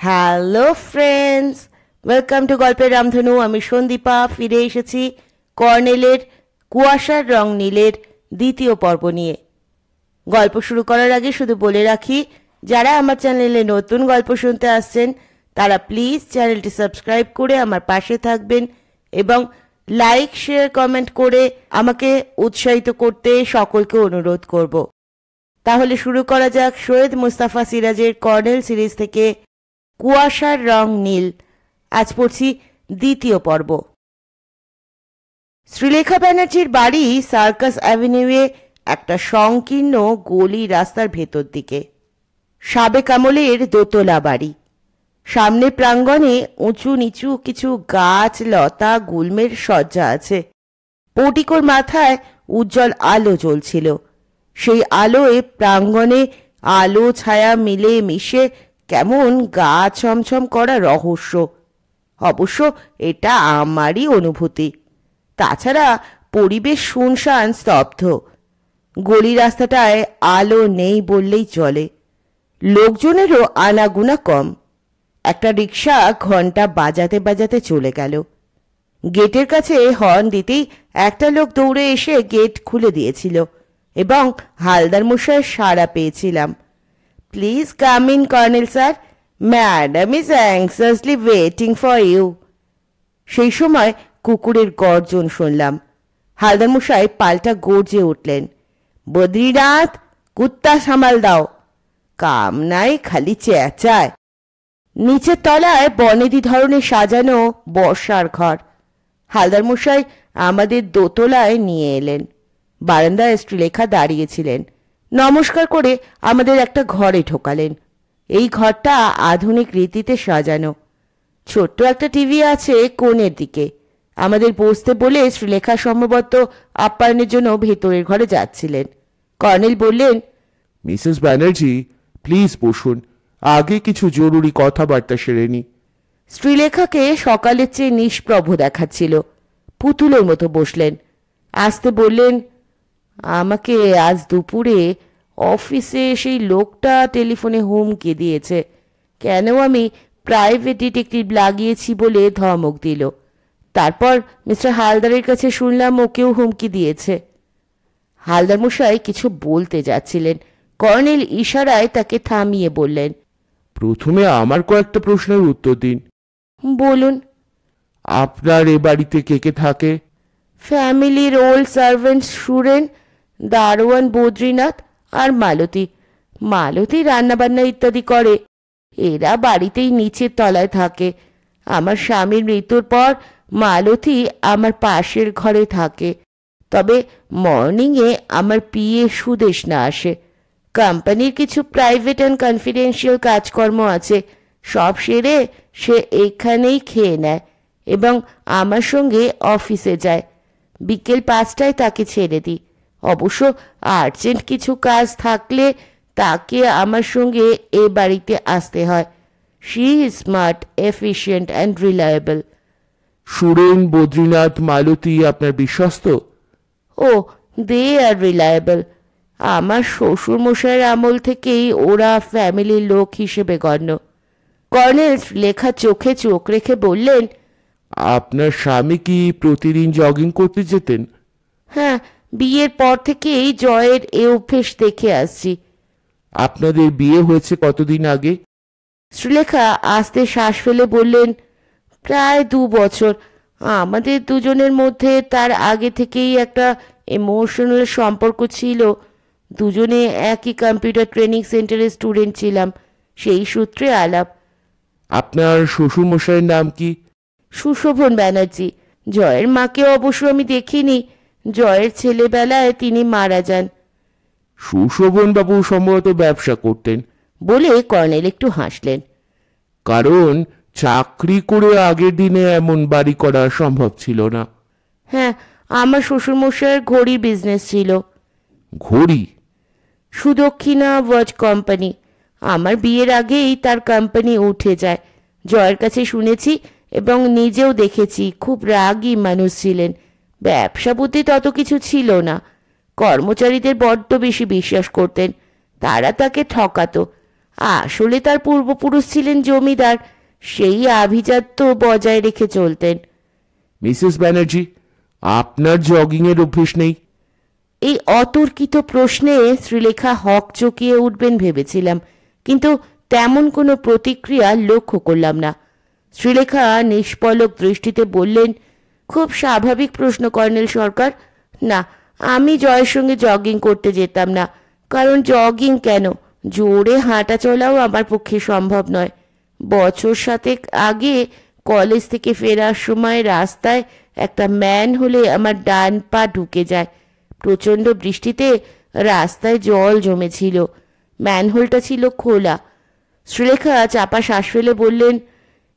Hello friends, welcome to গল্পের রামধনু। আমি সন্দীপা ফিরে এসেছি কর্নেলের কুয়াশার রং নীলের দ্বিতীয় পর্ব নিয়ে। গল্প শুরু করার আগে শুধু বলে রাখি, যারা আমার চ্যানেলে নতুন গল্প শুনতে আসছেন তারা প্লিজ চ্যানেলটি সাবস্ক্রাইব করে আমার পাশে থাকবেন এবং লাইক শেয়ার কমেন্ট করে আমাকে উৎসাহিত করতে সকলকে অনুরোধ করব। তাহলে শুরু করা যাক সৈয়দ মুস্তাফা সিরাজের কর্নেল সিরিজ থেকে কুয়াশার রং নীল। আজ পড়ছি দ্বিতীয় পর্ব। শ্রীলেখা ব্যানার্জির বাড়ি সার্কাস অ্যাভিনিউয়ে একটা সংকীর্ণ গলি রাস্তার ভেতর দিকে। সাবেক আমলের দোতলা বাড়ি। সামনে প্রাঙ্গণে উঁচু নিচু কিছু গাছ লতা গুল্মের সজ্জা আছে। পোর্টিকোর মাথায় উজ্জ্বল আলো জ্বলছিল। সেই আলোয় প্রাঙ্গণে আলো ছায়া মিলে মিশে কেমন গা ছমছম করা রহস্য। অবশ্য এটা আমারই অনুভূতি। তাছাড়া পরিবেশ শুনশান স্তব্ধ। গলি রাস্তাটায় আলো নেই বললেই চলে। লোকজনেরও আনাগুনা কম। একটা রিক্সা ঘন্টা বাজাতে বাজাতে চলে গেল। গেটের কাছে হর্ন দিতেই একটা লোক দৌড়ে এসে গেট খুলে দিয়েছিল এবং হালদার মশাইয়ের সাড়া পেয়েছিলাম। Please come in Colonel sir, madam is anxiously waiting for you. সেই সময় কুকুরের গর্জন শুনলাম। হালদার মশাই পাল্টা গর্জে উঠলেন, বদ্রীনাথ, কুত্তা সামাল দাও। কাম নাই, খালি চেঁচায়। নিচের তলায় বনেদি ধরনের সাজানো বর্ষার ঘর। হালদার মশাই আমাদের দোতলায় নিয়ে এলেন। বারান্দায় শ্রীলেখা দাঁড়িয়েছিলেন। নমস্কার করে আমাদের একটা ঘরে ঢোকালেন। এই ঘরটা আধুনিক রীতিতে সাজানো। ছোট্ট একটা টিভি আছে কোণের দিকে। আমাদের বসতে বলে শ্রীলেখা সম্ভবত আপ্যায়নের জন্য ভেতরের ঘরে যাচ্ছিলেন। কর্নেল বললেন, মিসেস ব্যানার্জি, প্লিজ বসুন, আগে কিছু জরুরি কথাবার্তা সেরে নি। শ্রীলেখাকে সকালের চেয়ে নিষ্প্রভ দেখাচ্ছিল। পুতুলের মতো বসলেন। আসতে বললেন, আমাকে আজ দুপুরে অফিসে সেই লোকটা টেলিফোনে হুমকি দিয়েছে। কেন আমি প্রাইভেট ডিটেকটিভ লাগিয়েছি বলে ধমক দিল। তারপর মিস্টার হালদারের কাছে শুনলাম ওকেও হুমকি দিয়েছে। হালদার মশাই কিছু বলতে যাচ্ছিলেন। কর্নেল ইশারায় তাকে থামিয়ে বললেন, প্রথমে আমার কয়েকটা প্রশ্নের উত্তর দিন। বলুন। আপনার এ বাড়িতে কে কে থাকে? ফ্যামিলির ওল্ড সার্ভেন্ট সুরেন, দারোয়ান বদ্রীনাথ আর মালতী। মালতী রান্নাবান্না ইত্যাদি করে। এরা বাড়িতেই নিচের তলায় থাকে। আমার স্বামীর মৃত্যুর পর মালতী আমার পাশের ঘরে থাকে। তবে মর্নিংয়ে আমার পিএ সুদেশনা আসে। কোম্পানির কিছু প্রাইভেট অ্যান্ড কনফিডেন্সিয়াল কাজকর্ম আছে। সব সেরে সে এখানেই খেয়ে নেয় এবং আমার সঙ্গে অফিসে যায়। বিকেল 5টায় তাকে ছেড়ে দিই। অবশ্য আর্জেন্ট কিছু কাজ থাকলে তাকে আমার সঙ্গে এ বাড়িতে আসতে হয়। She is smart, efficient and reliable. Suren, Badrinath, Malati আপনার বিশ্বস্ত? ও, দে আর রিলায়েবল। আমার শ্বশুর মশাইয়ের আমল থেকেই ওরা ফ্যামিলির লোক হিসেবে গণ্য। কর্নেল লেখা চোখে চোখ রেখে বললেন, আপনার স্বামী কি প্রতিদিন জগিং করতে যেতেন? হ্যাঁ, বিয়ের পর থেকেই জয়ের এ অভ্যেস দেখে আসছি। আপনাদের বিয়ে হয়েছে কতদিন আগে? শ্রীলেখা আস্তে শ্বাস ফেলে বললেন, প্রায় 2 বছর। আমাদের দুজনের মধ্যে তার আগে থেকেই একটা ইমোশনাল সম্পর্ক ছিল। দুজনে একই কম্পিউটার ট্রেনিং সেন্টারের স্টুডেন্ট ছিলাম। সেই সূত্রে আলাপ। আপনার শ্বশুর মশাইয়ের নাম কি? সুশোভন ব্যানার্জি। জয়ের মাকে অবশ্য আমি দেখিনি। জয়ের ছেলেবেলায় তিনি মারা যান। সুশোভন বাবু সম্ভবত ব্যবসা করতেন বলে কর্নেল একটু হাসলেন। কারণ চাকরি করে আগের দিনে এমন বাড়ি করা সম্ভব ছিল না। হ্যাঁ, আমার শ্বশুরমশাইয়ের ঘড়ি বিজনেস ছিল। ঘড়ি? Sudakshina watch company. আমার বিয়ের আগেই তার কোম্পানি উঠে যায়। জয়ের কাছে শুনেছি এবং নিজেও দেখেছি। খুব রাগী মানুষ ছিলেন। ব্যবসা বুদ্ধি তত কিছু ছিল না। কর্মচারীদের বড্ড বেশি বিশ্বাস করতেন। তারা তাকে ঠকাতো। আসলে তার পূর্বপুরুষ ছিলেন জমিদার, সেই আভিজাত্য বজায় রেখে চলতেন। মিসেস ব্যানার্জি, আপনার জগিং এর অভ্যেস নেই? এই অতর্কিত প্রশ্নে শ্রীলেখা হক চকিয়ে উঠবেন ভেবেছিলাম, কিন্তু তেমন কোনো প্রতিক্রিয়া লক্ষ্য করলাম না। শ্রীলেখা নিষ্পলক দৃষ্টিতে বললেন, খুব স্বাভাবিক প্রশ্ন কর্নেল সরকার। না, আমি জয়ের সঙ্গে জগিং করতে যেতাম না। কারণ জগিং কেন, জোরে হাঁটা চলাও আমার পক্ষে সম্ভব নয়। বছর 7 আগে কলেজ থেকে ফেরার সময় রাস্তায় একটা ম্যান হলে আমার ডান পা ঢুকে যায়। প্রচণ্ড বৃষ্টিতে রাস্তায় জল জমেছিল, ম্যানহোলটা ছিল খোলা। শ্রীলেখা চাপা শ্বাস ফেলে বললেন,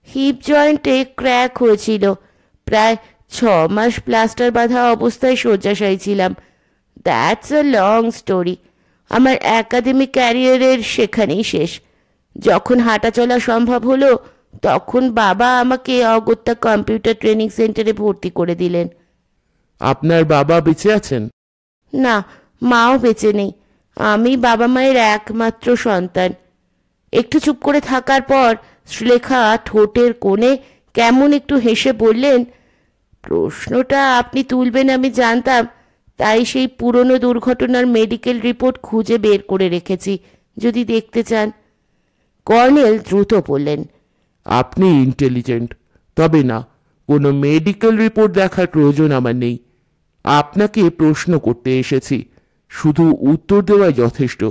হিপ জয়েন্টে ক্র্যাক হয়েছিল। প্রায় 6 মাস প্লাস্টার বাঁধা অবস্থায় শয্যাশায়ী ছিলাম। That's a long story. আমার একাডেমিক ক্যারিয়ারের সেখানেই শেষ। যখন হাঁটা চলা সম্ভব হলো, তখন বাবা আমাকে অগত্যা কম্পিউটার ট্রেনিং সেন্টারে ভর্তি করে দিলেন। আপনার বাবা বেঁচে আছেন? না, মাও বেঁচে নেই। আমি বাবা মায়ের একমাত্র সন্তান। একটু চুপ করে থাকার পর শ্রীলেখা ঠোঁটের কোণে কেমন একটু হেসে বললেন, প্রশ্নটা আপনি তুলবেন আমি জানতাম, তাই সেই পুরনো দুর্ঘটনার মেডিকেল রিপোর্ট খুঁজে বের করে রেখেছি, যদি দেখতে চান। কর্নেল দ্রুত বললেন, আপনি ইন্টেলিজেন্ট, তবে না, কোনো মেডিকেল রিপোর্ট দেখার প্রয়োজন আমার নেই। আপনাকে প্রশ্ন করতে এসেছি, শুধু উত্তর দেওয়াই যথেষ্ট।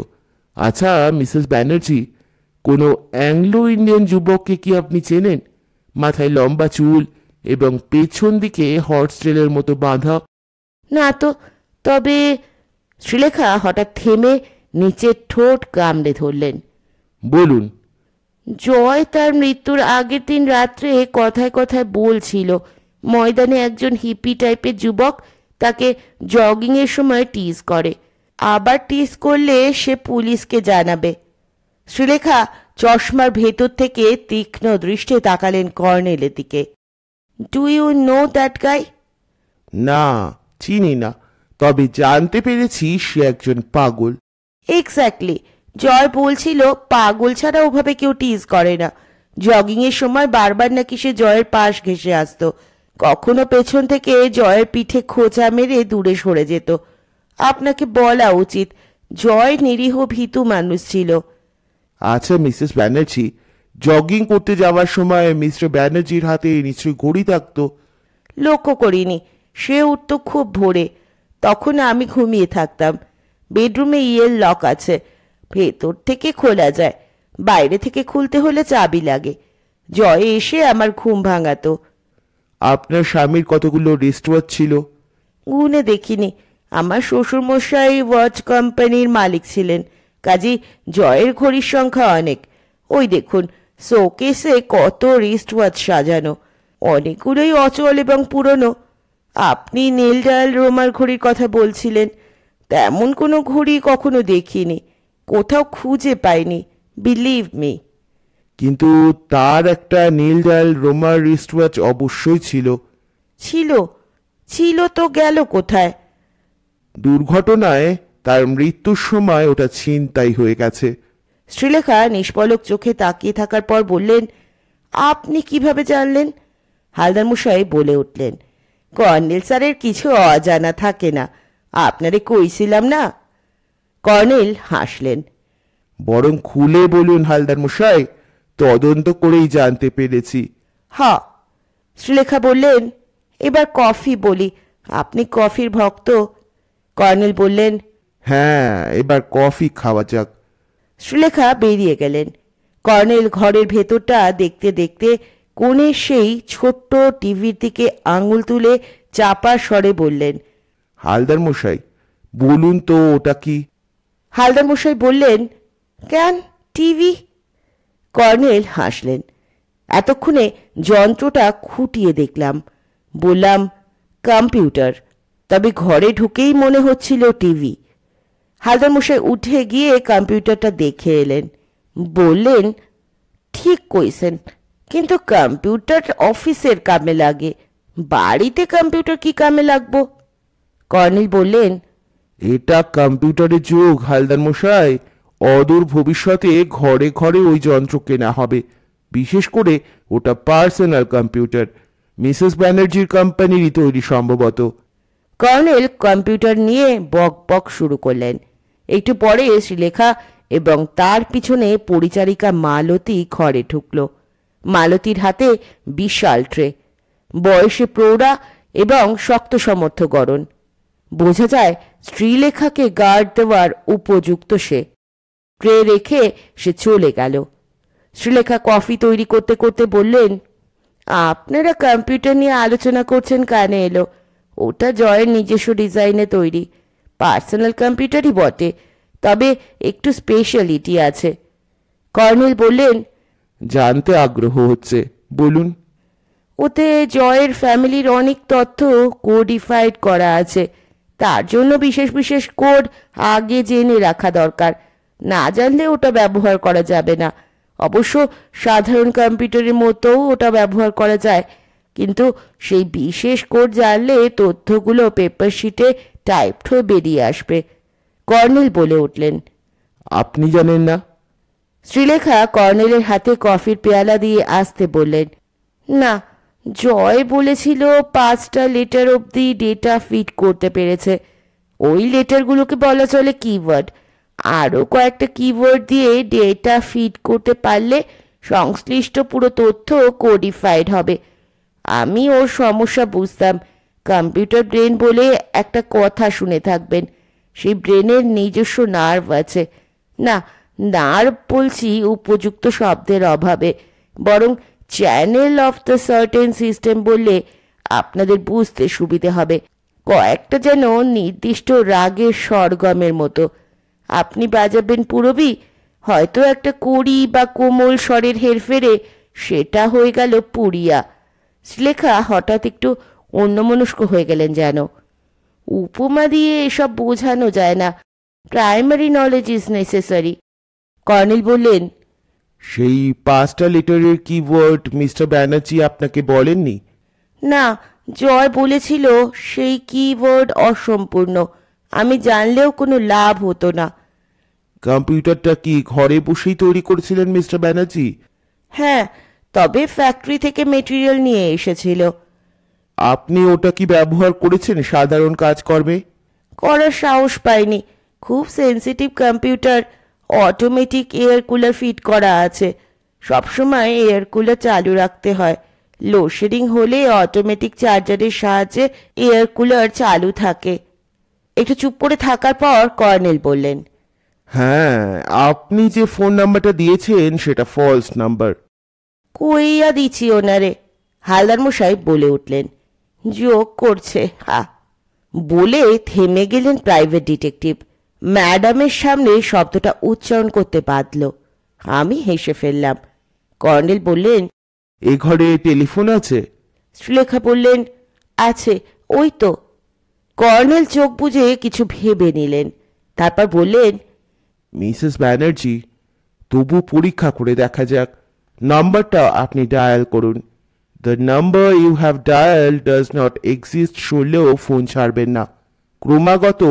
আচ্ছা মিসেস ব্যানার্জি, কোনো অ্যাংলো ইন্ডিয়ান যুবককে কি আপনি চেনেন? মাথায় লম্বা চুল এবং পেছন দিকে হর্স ট্রেলের মতো বাঁধা। না তো, তবে। শ্রীলেখা হঠাৎ থেমে নিচের ঠোঁট কামড়ে ধরলেন। বলুন। জয় তার মৃত্যুর আগের দিন রাত্রে কথায় কথায় বলছিল ময়দানে একজন হিপি টাইপের যুবক তাকে জগিংয়ের সময় টিজ করে, আবার টিজ করলে সে পুলিশকে জানাবে। শ্রীলেখা চশমার ভেতর থেকে তীক্ষ্ণ দৃষ্টে তাকালেন কর্নেলের দিকে। Do you know that guy? না, চিনি না, তবে জানতে পেরেছি সে একজন পাগল। এক্স্যাক্টলি। জয় বলছিল পাগল ছাড়া ওভাবে কেউ টিজ করে না। জগিংয়ের সময় বারবার নাকি সে জয়ের পাশ ঘেঁষে আসতো, কখনো পেছন থেকে জয়ের পিঠে খোঁচা মেরে দূরে সরে যেত। আপনাকে বলা উচিত, জয় নিরীহ ভীতু মানুষ ছিল। আচ্ছা মিসেস ব্যানার্জি, জগিং করতে যাওয়ার সময় মিস্টার ব্যানার্জির হাতে নিশ্চয়ই ঘড়ি থাকতো? লক্ষ্য করিনি, সে উঠত খুব ভোরে, তখন আমি ঘুমিয়ে থাকতাম। বেডরুমে ইয়ের লক আছে, ভেতর থেকে খোলা যায়, বাইরে থেকে খুলতে হলে চাবি লাগে। জয় এসে আমার ঘুম ভাঙাতো। আপনার স্বামীর কতগুলো রিস্ট ওয়াচ ছিল? গুনে দেখিনি। আমার শ্বশুরমশাই ওয়াচ কোম্পানির মালিক ছিলেন, কাজী জয়ের ঘড়ির সংখ্যা অনেক। ওই দেখুন, শোকেসে কত রিস্ট ওয়াচ সাজানো, অনেকগুলোই অচল এবং পুরনো। আপনি নীল ডায়াল রোমার ঘড়ির কথা বলছিলেন, তেমন কোনো ঘড়ি কখনো দেখিনি, কোথাও খুঁজে পাইনি, বিলিভ মি। কিন্তু তার একটা নীল ডায়াল রোমার রিস্ট ওয়াচ অবশ্যই ছিল। ছিল? ছিল তো গেল কোথায়? দুর্ঘটনায় তার মৃত্যুর সময় ওটা ছিনতাই হয়ে গেছে। শ্রীলেখা নিষ্পলক চোখে তাকিয়ে থাকার পর বললেন, আপনি কিভাবে জানলেন? হালদার মশাই বলে উঠলেন, কর্নেল স্যারের কিছু অজানা থাকে না, আপনারে কইছিলাম না। কর্নেল হাসলেন। বরং খুলে বলুন হালদার মশাই, তদন্ত করেই জানতে পেরেছি। হ্যাঁ। শ্রীলেখা বললেন, এবার কফি বলি, আপনি কফির ভক্ত। কর্নেল বললেন, হ্যাঁ, এবার কফি খাওয়া যাক। শ্রীলেখা বেরিয়ে গেলেন। কর্নেল ঘরের ভেতরটা দেখতে দেখতে কোণের সেই ছোট্ট টিভির দিকে আঙুল তুলে চাপা স্বরে বললেন, হালদার মশাই, বলুন তো ওটা কি? হালদার মশাই বললেন, কেন টিভি? কর্নেল হাসলেন। এতক্ষণে যন্ত্রটা খুঁটিয়ে দেখলাম। বললাম, কম্পিউটার, তবে ঘরে ঢুকেই মনে হচ্ছিল টিভি। হালদার মশাই উঠে গিয়ে কম্পিউটারটা দেখে এলেন। বললেন, ঠিক কইছেন, কিন্তু কম্পিউটার অফিসের কামে লাগে, বাড়িতে কম্পিউটার কি কামে লাগবো? কর্নেল বললেন, এটা কম্পিউটারের যুগ হালদার মশাই, অদূর ভবিষ্যতে ঘরে ঘরে ওই যন্ত্র কেনা হবে। বিশেষ করে ওটা পার্সোনাল কম্পিউটার, মিসেস ব্যানার্জির কোম্পানিরই তৈরি সম্ভবত। কর্নেল কম্পিউটার নিয়ে বক বক শুরু করলেন। একটু পরে শ্রীলেখা এবং তার পিছনে পরিচারিকা মালতী ঘরে ঢুকল। মালতীর হাতে বিশাল ট্রে, বয়সে প্রৌঢ়া এবং শক্ত সমর্থ গড়ন। বোঝা যায় শ্রীলেখাকে গার্ড দেওয়ার উপযুক্ত সে। ট্রে রেখে সে চলে গেল। শ্রীলেখা কফি তৈরি করতে করতে বললেন, আপনারা কম্পিউটার নিয়ে আলোচনা করছেন কানে এলো। ওটা জয়ের নিজস্ব ডিজাইনে তৈরি, পার্সোনাল কম্পিউটারই বটে, তবে একটু স্পেশালিটি আছে। কর্নেল বললেন, জানতে আগ্রহ হচ্ছে, বলুন। ওতে জয়ের ফ্যামিলির অনেক তথ্য কোডিফাইড করা আছে। তার জন্য বিশেষ বিশেষ কোড আগে জেনে রাখা দরকার, না জানলে ওটা ব্যবহার করা যাবে না। অবশ্য সাধারণ কম্পিউটারের মতোও ওটা ব্যবহার করা যায়, কিন্তু সেই বিশেষ কোড জানলে তথ্যগুলো পেপার শিটে টাইপড হয়ে বেরিয়ে আসবে। কর্নেল বলে উঠলেন, আপনি জানেন না? শ্রীলেখা কর্নেলের হাতে কফির পেয়ালা দিয়ে আসতে বললেন, না, জয় বলেছিল 5টা লেটার অবধি ডেটা ফিট করতে পেরেছে। ওই লেটারগুলোকে বলা চলে কিওয়ার্ড। আরও কয়েকটা কিওয়ার্ড দিয়ে ডেটা ফিট করতে পারলে সংশ্লিষ্ট পুরো তথ্য কোডিফাইড হবে। আমি ওর সমস্যা বুঝতাম। কম্পিউটার ব্রেন বলে একটা কথা শুনে থাকবেন, সেই ব্রেনের নিজস্ব নার্ভ আছে। না, নার্ভ বলছি উপযুক্ত শব্দের অভাবে, বরং channel of the certain system বললে আপনাদের বুঝতে সুবিধে হবে। কয়েকটা যেন নির্দিষ্ট রাগের স্বরগমের মতো। আপনি বাজাবেন পুরবী, হয়তো একটা কড়ি বা কোমল স্বরের হেরফেরে সেটা হয়ে গেল পুরিয়া। শ্রীলেখা হঠাৎ একটু অন্যমনস্ক হয়ে গেলেন যেন। উপমা দিয়ে এসব বোঝানো যায় না, primary knowledge is necessary. Colonel বললেন, সেই 5টা লেটারের কিওয়ার্ড মিস্টার ব্যানার্জি আপনাকে বলেননি? না, জয় বলেছিল সেই কিওয়ার্ড অসম্পূর্ণ, আমি জানলেও কোনো লাভ হতো না। কম্পিউটারটা কি ঘরে বসেই তৈরি করেছিলেন মিস্টার ব্যানার্জি? হ্যাঁ, তবে ফ্যাক্টরি থেকে মেটেরিয়াল নিয়ে এসেছিল। আপনি ওটা কি ব্যবহার করেছেন সাধারণ কাজকর্মে? করার সাহস পাইনি, খুব sensitive computer. Automatic air cooler fit করা আছে, সবসময় এয়ার কুলার চালু রাখতে হয়। লোডশেডিং হলে অটোমেটিক চার্জারের সাহায্যে এয়ার কুলার চালু থাকে। একটু চুপ করে থাকার পর কর্নেল বললেন, হ্যাঁ, আপনি যে ফোন নাম্বারটা দিয়েছেন সেটা ফলস নাম্বার। কইয়া দিচ্ছি ওনারে, হালদার মশাই বলে উঠলেন। যোগ করছে, হা। বলে থেমে গেলেন প্রাইভেট ডিটেকটিভ। ম্যাডামের সামনে শব্দটা উচ্চারণ করতে বাধল। আমি হেসে ফেললাম। কর্নেল বললেন, এ ঘরে টেলিফোন আছে? শ্রীলেখা বললেন, আছে, ওই তো। কর্নেল চোখ বুজে কিছু ভেবে নিলেন, তারপর বললেন, মিসেস ব্যানার্জি, তবু পরীক্ষা করে দেখা যাক। নাম্বারটা আপনি ডায়াল করুন। The number you have dial does not exist শুনলেও ফোন ছাড়বেন না। ক্রমাগত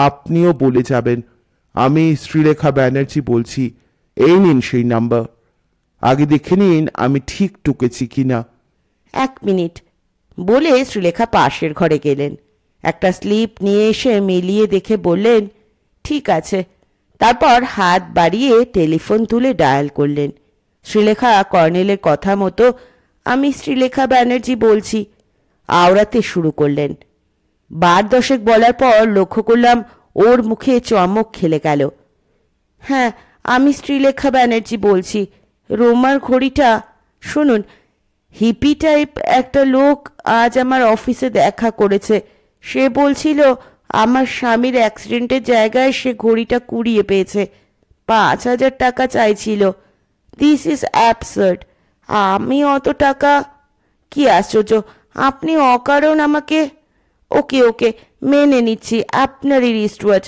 আপনিও বলে যাবেন, আমি শ্রীলেখা ব্যানার্জি বলছি। এই নিন সেই নাম্বার। আগে দেখে নিন আমি ঠিক টুকেছি কিনা। 1 মিনিট বলে শ্রীলেখা পাশের ঘরে গেলেন। একটা স্লিপ নিয়ে এসে মিলিয়ে দেখে বললেন, ঠিক আছে। তারপর হাত বাড়িয়ে টেলিফোন তুলে ডায়াল করলেন। শ্রীলেখা কর্নেলের কথা মতো, আমি শ্রীলেখা ব্যানার্জি বলছি, আওড়াতে শুরু করলেন। 10 বলার পর লক্ষ্য করলাম ওর মুখে চমক খেলে গেল। হ্যাঁ, আমি শ্রীলেখা ব্যানার্জি বলছি। রোমার ঘড়িটা শুনুন, হিপি টাইপ একটা লোক আজ আমার অফিসে দেখা করেছে। সে বলছিল আমার স্বামীর অ্যাক্সিডেন্টের জায়গায় সে ঘড়িটা কুড়িয়ে পেয়েছে। 5,000 টাকা চাইছিল। This is absurd. আমি অত টাকা, কি আশ্চর্য, আপনি অকারণ আমাকে। ওকে ওকে, মেনে নিচ্ছি আপনারই রিস্ট ওয়াচ।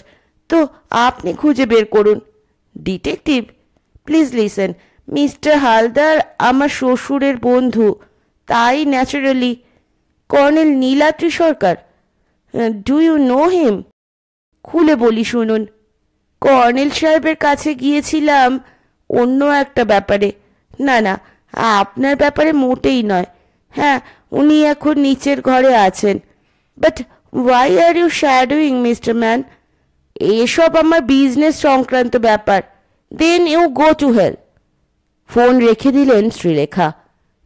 তো আপনি খুঁজে বের করুন। Detective, please listen. Mister Haldar আমার শ্বশুরের বন্ধু, তাই naturally. Colonel Niladri Sarkar, do you know him? খুলে বলি শুনুন। কর্নেল সাহেবের কাছে গিয়েছিলাম অন্য একটা ব্যাপারে। না না, আপনার ব্যাপারে মোটেই নয়। হ্যাঁ, উনি এখন নিচের ঘরে আছেন। But why are you shadowing mister man? এসব আমার বিজনেস সংক্রান্ত ব্যাপার। Then you go to hell. Phone রেখে দিলেন শ্রীলেখা।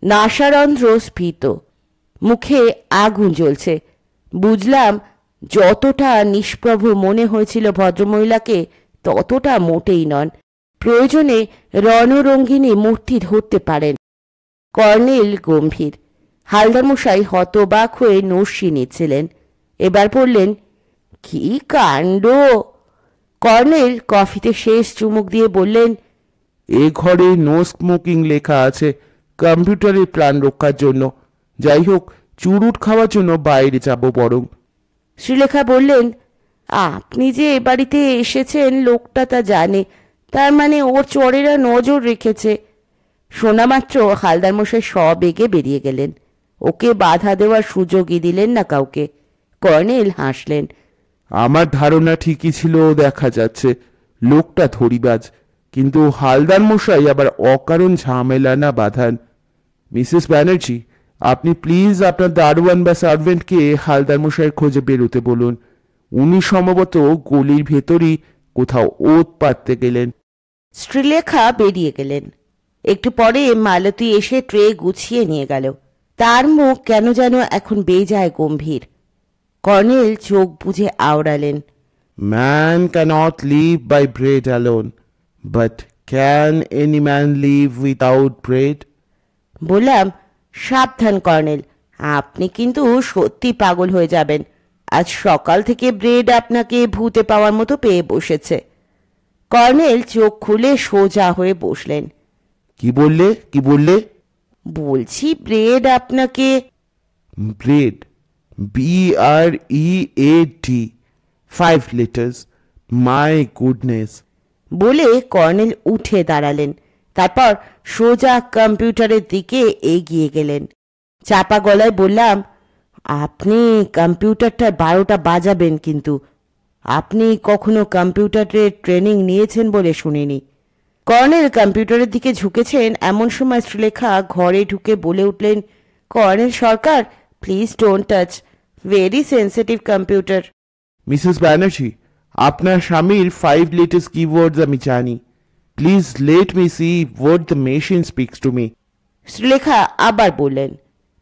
নাসারন্ধ্র স্ফীত, মুখে আগুন জ্বলছে। বুঝলাম যতটা নিষ্প্রভ মনে হয়েছিল ভদ্রমহিলাকে ততটা মোটেই নন। প্রয়োজনে রণরঙ্গিনী মূর্তি ধরতে পারেন। কর্নেল গম্ভীর। হালদার মশাই হতবাক হয়ে নস্যি নিচ্ছিলেন। এবার বললেন, কি কাণ্ড! কর্নেল কফিতে শেষ চুমুক দিয়ে বললেন, এ ঘরে নো স্মোকিং লেখা আছে কম্পিউটারের প্রাণ রক্ষার জন্য। যাই হোক, চুরুট খাওয়ার জন্য বাইরে যাব বরং। শ্রীলেখা বললেন, আপনি যে এ বাড়িতে এসেছেন লোকটা তা জানে, তার মানে ওর চোরেরা নজর রেখেছে। শোনা মাত্র হালদার মশাই সবেগে বেরিয়ে গেলেন। ওকে বাধা দেওয়ার সুযোগই দিলেন না কাউকে। কর্নেল হাসলেন। আমার ধারণা ঠিকই ছিল, দেখা যাচ্ছে লোকটা ধরিবাজ, কিন্তু হালদার মশাই আবার অকারণ ঝামেলা না বাঁধান। মিসেস ব্যানার্জি, আপনি প্লিজ আপনার দারোয়ান বা সার্ভেন্টকে হালদার মশাইয়ের খোঁজে বেরোতে বলুন। উনি সম্ভবত গলির ভেতরই কোথাও ওত পাততে গেলেন। শ্রীলেখা বেরিয়ে গেলেন। একটু পরে মালতী এসে ট্রে গুছিয়ে নিয়ে গেল। তার মুখ কেন যেন এখন বেজায় গম্ভীর। কর্নেল চোখ বুজে আওড়ালেন, man cannot live by bread alone, but can any man live without bread? বললাম, সাবধান কর্নেল, আপনি কিন্তু সত্যি পাগল হয়ে যাবেন। আজ সকাল থেকে ব্রেড আপনাকে ভূতে পাওয়ার মতো পেয়ে বসেছে। কর্নেল চোখ খুলে সোজা হয়ে বসলেন। কি বললে, কি বললে? বলছি ব্রেড আপনাকে। Bread, BREAD, 5 letters. My goodness. বলে কর্নেল উঠে দাঁড়ালেন। তারপর সোজা কম্পিউটারের দিকে এগিয়ে গেলেন। চাপা গলায় বললাম, আপনি কম্পিউটারটা 12টা বাজাবেন কিন্তু। আপনি কখনো কম্পিউটারের ট্রেনিং নিয়েছেন বলে শুনিনি। কর্নেল কম্পিউটারের দিকে ঝুঁকেছেন এমন সময় শ্রীলেখা ঘরে ঢুকে বলে উঠলেন, colonel Sarkar, please don't touch, very sensitive computer. Mrs Banerjee, আপনার স্বামীর 5 letters keywords আমি জানি। Please let me see what the machine speaks to me. Srilekha আবার বললেন,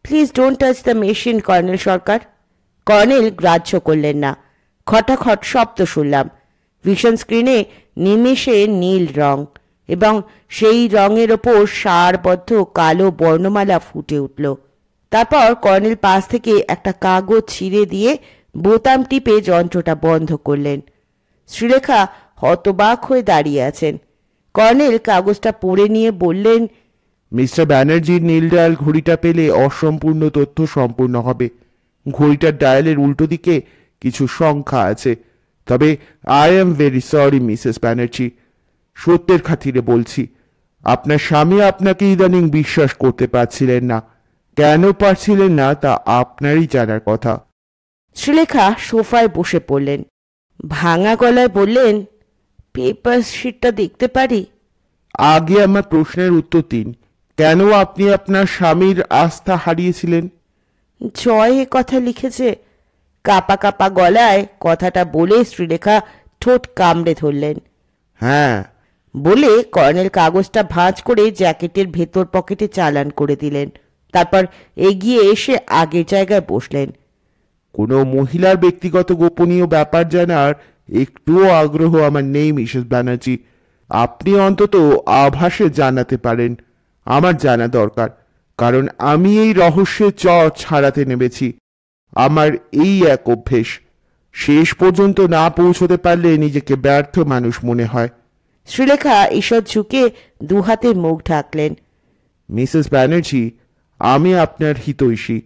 please don't touch the machine colonel Sarkar. Colonel গ্রাহ্য করলেন না। খটাখট শব্দ শুনলাম। ভিশন স্ক্রিনে নিমেষে নীল রং এবং সেই রঙের ওপর সারবদ্ধ কালো বর্ণমালা ফুটে উঠল। তারপর কর্নেল পাশ থেকে একটা কাগজ ছিঁড়ে দিয়ে বোতাম টিপে যন্ত্রটা বন্ধ করলেন। শ্রীলেখা হতবাক হয়ে দাঁড়িয়ে আছেন। কর্নেল কাগজটা পড়ে নিয়ে বললেন, মিস্টার ব্যানার্জির নীল ডায়াল ঘড়িটা পেলে অসম্পূর্ণ তথ্য সম্পূর্ণ হবে। ঘড়িটার ডায়ালের উল্টো দিকে কিছু সংখ্যা আছে। তবে I am very sorry Mrs Banerjee, সত্যের খাতিরে বলছি, আপনার স্বামী আপনাকে ইদানিং বিশ্বাস করতে পারছিলেন না। কেন পারছিলেন না তা আপনারই জানার কথা। শ্রীলেখা সোফায় বসে পড়লেন। ভাঙা গলায় বললেন, পেপার শিটটা দেখতে পারি? আগে আমার প্রশ্নের উত্তর দিন। কেন আপনি আপনার স্বামীর আস্থা হারিয়েছিলেন? জয় এ কথা লিখেছে। কাপা কাপা গলায় কথাটা বলে শ্রীলেখা ঠোঁট কামড়ে ধরলেন। হ্যাঁ, বলে কর্নেল কাগজটা ভাঁজ করে জ্যাকেটের ভেতর পকেটে চালান করে দিলেন। তারপর এগিয়ে এসে আগের জায়গায় বসলেন। কোনো মহিলার ব্যক্তিগত গোপনীয় ব্যাপার জানার একটুও আগ্রহ আমার নেই মিসেস ব্যানার্জি। আপনি অন্তত আভাসে জানাতে পারেন। আমার জানা দরকার, কারণ আমি এই রহস্যের ছাড়াতে নেমেছি। আমার এই এক অভ্যেস, শেষ পর্যন্ত না পৌঁছতে পারলে নিজেকে ব্যর্থ মানুষ মনে হয়। শ্রীলেখা ঈষৎ ঝুঁকে দুহাতে মুখ ঢাকলেন। মিসেস ব্যানার্জি, আমি আপনার হিতৈষী।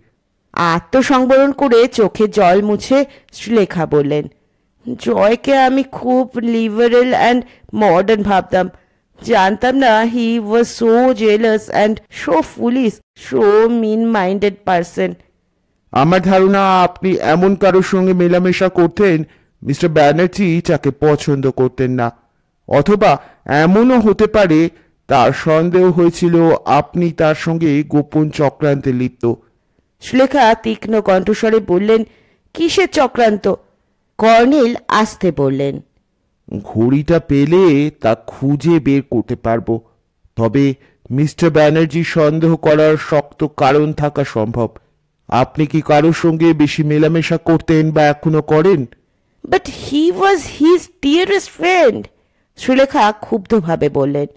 আত্মসংবরণ করে চোখে জল মুছে শ্রীলেখা বললেন, জয়কে আমি খুব লিবারেল অ্যান্ড মডার্ন ভাবতাম। জানতাম না he was so jealous and so foolish, so mean minded person. আমার ধারণা আপনি এমন কারোর সঙ্গে মেলামেশা করতেন মিস্টার ব্যানার্জি যাকে পছন্দ করতেন না, অথবা এমনও হতে পারে তার সন্দেহ হয়েছিল আপনি তার সঙ্গে গোপন চক্রান্তে লিপ্ত। সুলেখা তীক্ষ্ণ কণ্ঠস্বরে বললেন, কিসের চক্রান্ত? কর্নেল আসতে বললেন, ঘড়িটা পেলে তা খুঁজে বের করতে পারবো, তবে মিস্টার ব্যানার্জি সন্দেহ করার শক্ত কারণ থাকা সম্ভব। আপনি কি কারোর সঙ্গে বেশি মেলামেশা করতেন বা এখনো করেন? But he was his dearest friend, Sulekha ক্ষুব্ধভাবে বললেন।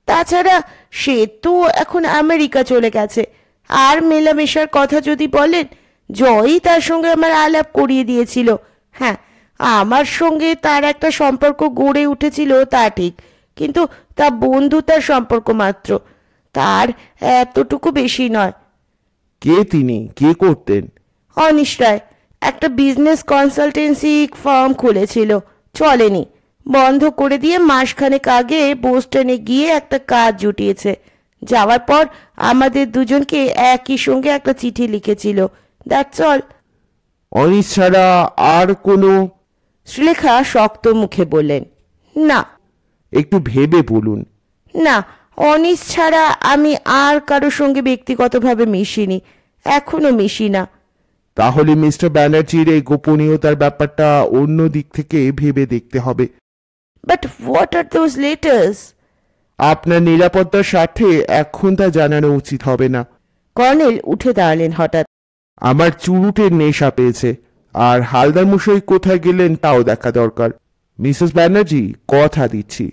তাছাড়া সে তো এখন আমেরিকা চলে গেছে। আর মেলামেশার কথা যদি বলেন, জয়ই তার সঙ্গে আমার আলাপ করিয়ে দিয়েছিল। হ্যাঁ, আমার সঙ্গে তার একটা সম্পর্ক গড়ে উঠেছিল তা ঠিক, কিন্তু তা বন্ধুতার সম্পর্ক মাত্র, তার এতটুকু বেশি নয়। কে তিনি? কে করতেন? অনিশ রায় একটা বিজনেস কনসালটেন্সি ফার্ম খুলেছিল, চলেনি, বন্ধ করে দিয়ে মাসখানেক আগে বোস্টনে গিয়ে একটা কাজ জুটিয়েছে। যাওয়ার পর আমাদের দুজনকে একই সঙ্গে একটা চিঠি লিখেছিল, দ্যাটস অল। অনিশ ছাড়া আর কোনো? শ্রীলেখা শক্ত মুখে বললেন, না। একটু ভেবে বলুন। না, অনিশ ছাড়া আমি আর কারোর সঙ্গে ব্যক্তিগতভাবে মিশিনি, এখনো মিশি না। তাহলে মিস্টার ব্যানার্জির এই গোপনীয়তার ব্যাপারটা অন্য দিক থেকে ভেবে দেখতে হবে। But what are those letters? আপনার নিরাপত্তার স্বার্থে এখন তা জানানো উচিত হবে না। কর্নেল উঠে দাঁড়ালেন হঠাৎ। আমার চুরুটের নেশা পেয়েছে, আর হালদার মশাই কোথায় গেলেন তাও দেখা দরকার। মিসেস ব্যানার্জি, কথা দিচ্ছি,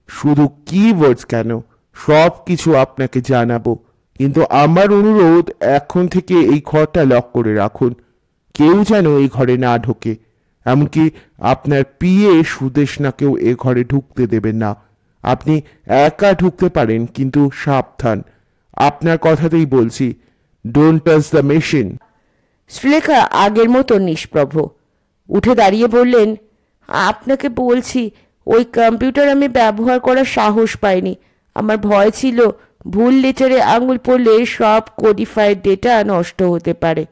শুধু কিওয়ার্ডস কেন, সব কিছু আপনাকে জানাবো, কিন্তু আমার অনুরোধ এখন থেকে এই ঘরটা লক করে রাখুন। কেউ যেন এই ঘরে না ঢোকে, এমনকি আপনার পিএ সুদেশনাকেও এ ঘরে ঢুকতে দেবেন না। আপনি একা ঢুকতে পারেন, কিন্তু সাবধান, আপনার কথাতেই বলছি, don't touch the machine. Srilekha আগের মতো নিষ্প্রভ উঠে দাঁড়িয়ে বললেন, আপনাকে বলছি, ওই কম্পিউটার আমি ব্যবহার করার সাহস পাইনি। আমার ভয় ছিল ভুল লেটারে আঙুল পড়লে সব কোডিফাইড ডেটা নষ্ট হতে পারে।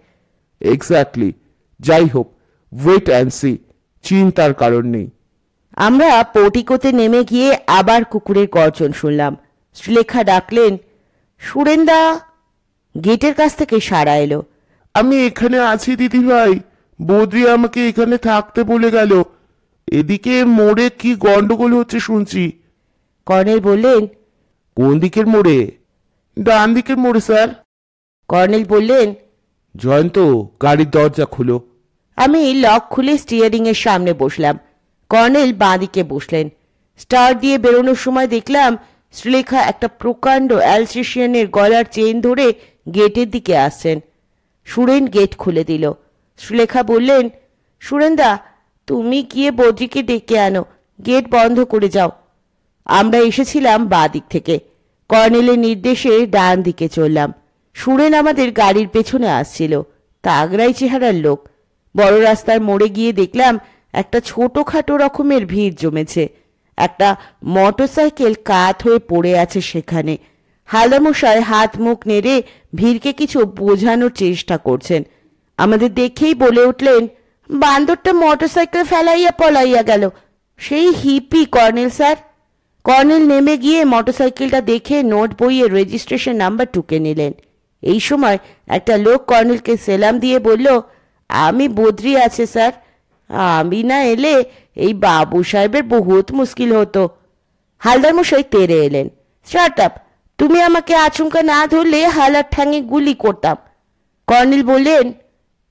এক্স্যাক্টলি। যাই হোক, ওয়েট অ্যান্ড সি, চিন্তার কারণ নেই। আমরা পোর্টিকোতে নেমে গিয়ে আবার কুকুরের গর্জন শুনলাম। শ্রীলেখা ডাকলেন, সুরেন্দা। গেটের কাছ থেকে সাড়া এলো। আমি এখানে আছি দিদিভাই, বদ্রি আমাকে এখানে থাকতে বলে গেল। এদিকে মোড়ে কি গন্ডগোল হচ্ছে শুনছি। কর্নেল বললেন, কোন দিকের মোড়ে? ডান দিকের মোড়ে স্যার। কর্নেল বললেন, জয়ন্ত, গাড়ির দরজা খুলো। আমি লক খুলে স্টিয়ারিং এর সামনে বসলাম। কর্নেল বাঁদিকে বসলেন। স্টার্ট দিয়ে বেরোনোর সময় দেখলাম শ্রীলেখা একটা প্রকাণ্ড অ্যালসেশিয়ানের গলার চেন ধরে গেটের দিকে আসছেন। সুরেন গেট খুলে দিল। শ্রীলেখা বললেন, সুরেন্দা, তুমি গিয়ে বদ্রিকে ডেকে আনো, গেট বন্ধ করে যাও। আমরা এসেছিলাম বাঁ দিক থেকে। কর্নেলের নির্দেশে ডান দিকে চললাম। সুরেন আমাদের গাড়ির পেছনে আসছিল, তাগড়াই চেহারার লোক। বড় রাস্তার মোড়ে গিয়ে দেখলাম একটা ছোটখাটো রকমের ভিড় জমেছে। একটা মোটরসাইকেল কাত হয়ে পড়ে আছে সেখানে। হালদামশাই হাত মুখ নেড়ে ভিড়কে কিছু বোঝানোর চেষ্টা করছেন। আমাদের দেখেই বলে উঠলেন, বান্দরটা মোটরসাইকেল ফেলাইয়া পলাইয়া গেল, সেই হিপি কর্নেল স্যার। কর্নেল নেমে গিয়ে মোটরসাইকেলটা দেখে নোট বইয়ে রেজিস্ট্রেশন নাম্বার টুকে নিলেন। এই সময় একটা লোক কর্নেলকে সেলাম দিয়ে বলল, আমি বদ্রি আছে স্যার, আমি না এলে এই বাবু সাহেবের বহুত মুশকিল হতো। হালদার মশাই তেরে এলেন। শাট আপ, তুমি আমাকে আচমকা না ধরলে হালার ঠ্যাঙে গুলি করতাম। কর্নেল বললেন,